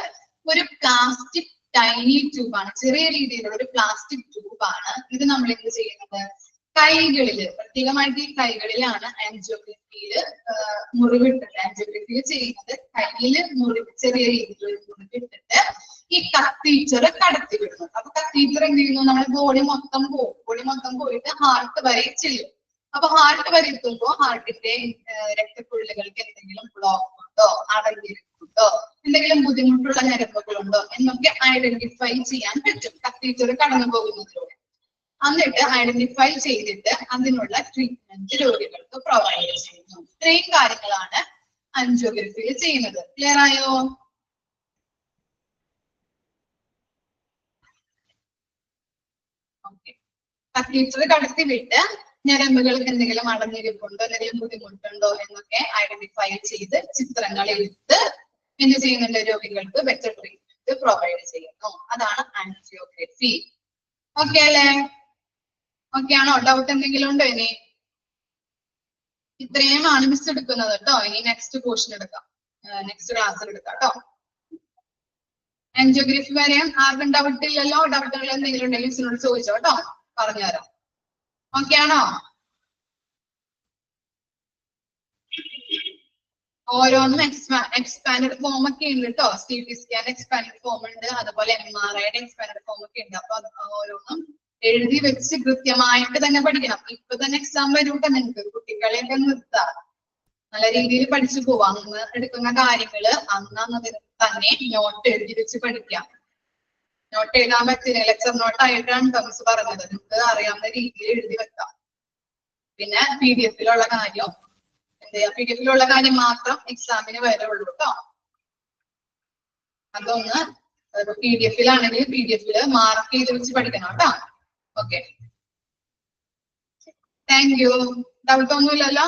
ഒരു പ്ലാസ്റ്റിക് ടൈനി ട്യൂബാണ്, ചെറിയ രീതിയിലുള്ള ഒരു പ്ലാസ്റ്റിക് ട്യൂബാണ്. ഇത് നമ്മൾ എന്ത് ചെയ്യുന്നത്? കൈകളില്, പ്രത്യേകമായിട്ട് ഈ കൈകളിലാണ് ആൻജിയോഗ്രഫിയിൽ മുറിവിട്ടിട്ട് ആൻജിയോഗ്രഫി ചെയ്യുന്നത്. കയ്യില് ചെറിയ രീതിയിൽ മുറിവിട്ടിട്ട് ഈ കത്തീറ്റർ കടത്തിവിടുന്നു. അപ്പൊ കത്തീറ്റർ എന്ത് ചെയ്യുന്നു? നമ്മുടെ ബോഡി മൊത്തം പോയിട്ട് ഹാർട്ട് വരെ ചെല്ലും. അപ്പൊ ഹാർട്ട് വരെ എത്തുമ്പോ ഹാർട്ടിന്റെ രക്തക്കുഴലുകൾക്ക് എന്തെങ്കിലും ബ്ലോക്ക് ഉണ്ടോ, അടങ്ങിയിരിക്കുന്നുണ്ടോ, എന്തെങ്കിലും ബുദ്ധിമുട്ടുള്ള ഞരമ്പുകളുണ്ടോ എന്നൊക്കെ ഐഡന്റിഫൈ ചെയ്യാൻ പറ്റും കത്തീറ്റർ കടന്നു പോകുന്നതിലൂടെ. എന്നിട്ട് ഐഡന്റിഫൈ ചെയ്തിട്ട് അതിനുള്ള ട്രീറ്റ്മെന്റ് രോഗികൾക്ക് പ്രൊവൈഡ് ചെയ്യുന്നു. ഇത്രയും കാര്യങ്ങളാണ് ആൻജിയോഗ്രഫിയിൽ ചെയ്യുന്നത്. ക്ലിയർ ആയോ? കത്തീറ്റർ കടത്തിവിട്ട് ഞരമ്പുകൾക്ക് എന്തെങ്കിലും അടഞ്ഞിരിപ്പുണ്ടോ, എന്തെങ്കിലും ബുദ്ധിമുട്ടുണ്ടോ എന്നൊക്കെ ഐഡന്റിഫൈ ചെയ്ത് ചിത്രങ്ങൾ എടുത്ത് എന്ത് ചെയ്യുന്നുണ്ട്? രോഗികൾക്ക് ബെറ്റർ ട്രീറ്റ്മെന്റ് പ്രൊവൈഡ് ചെയ്യുന്നു. അതാണ് ആൻജിയോഗ്രഫി. ഓക്കെ അല്ലേ? ഓക്കെ ആണോ? ഡൗട്ട് എന്തെങ്കിലും ഉണ്ടോ? ഇനി ഇത്രയുമാണ് മിസ് എടുക്കുന്നത് കേട്ടോ. ഇനി നെക്സ്റ്റ് പോർഷൻ എടുക്കാം, നെക്സ്റ്റ് ക്ലാസ്സിൽ എടുക്കാം കേട്ടോ. ആൻജിയോഗ്രഫി വരെ ആർക്കും ഡൗട്ട് ഇല്ലല്ലോ? ഡൗട്ടുകൾ എന്തെങ്കിലും ഉണ്ടെങ്കിൽ മിസ്സിനോട് ചോദിച്ചോ കേട്ടോ, പറഞ്ഞുതരാം. ഓക്കെ ആണോ? ഓരോന്നും എക്സ്പാൻഡ് ഫോം ഒക്കെ ഉണ്ട് കേട്ടോ. CT സ്കാൻ എക്സ്പാൻഡ് ഫോം ഉണ്ട്, അതുപോലെ MRIയുടെ എക്സ്പാൻഡ് ഫോം ഒക്കെ ഉണ്ട്. അപ്പൊ ഓരോന്നും എഴുതി വെച്ച് കൃത്യമായിട്ട് തന്നെ പഠിക്കണം. ഇപ്പൊ തന്നെ എക്സാം വരൂട്ടെ നിങ്ങൾക്ക്. കുട്ടികളെയൊക്കെ നിർത്താം, നല്ല രീതിയിൽ പഠിച്ചു പോവാം. അന്ന് എടുക്കുന്ന കാര്യങ്ങള് അന്ന് തന്നെ നോട്ട് എഴുതി വെച്ച് പഠിക്കാം. നോട്ട് എഴുതാൻ പറ്റില്ല, ലെക്ചർ നോട്ട് ആയിട്ടാണ് ടേംസ് പറഞ്ഞത്. നിങ്ങൾക്ക് അറിയാവുന്ന രീതിയിൽ എഴുതി വെക്കാം. പിന്നെ PDF-ലുള്ള കാര്യം എന്ത് ചെയ്യാം, PDF-ലുള്ള കാര്യം മാത്രം എക്സാമിന് വരുള്ളൂ കേട്ടോ. അതൊന്ന് PDF-ലാണെങ്കിൽ PDF-ല് മാർക്ക് ചെയ്ത് വെച്ച് പഠിക്കണം കേട്ടോ. Okay, thank you. ഡൗട്ട് ഒന്നുമില്ലല്ലോ?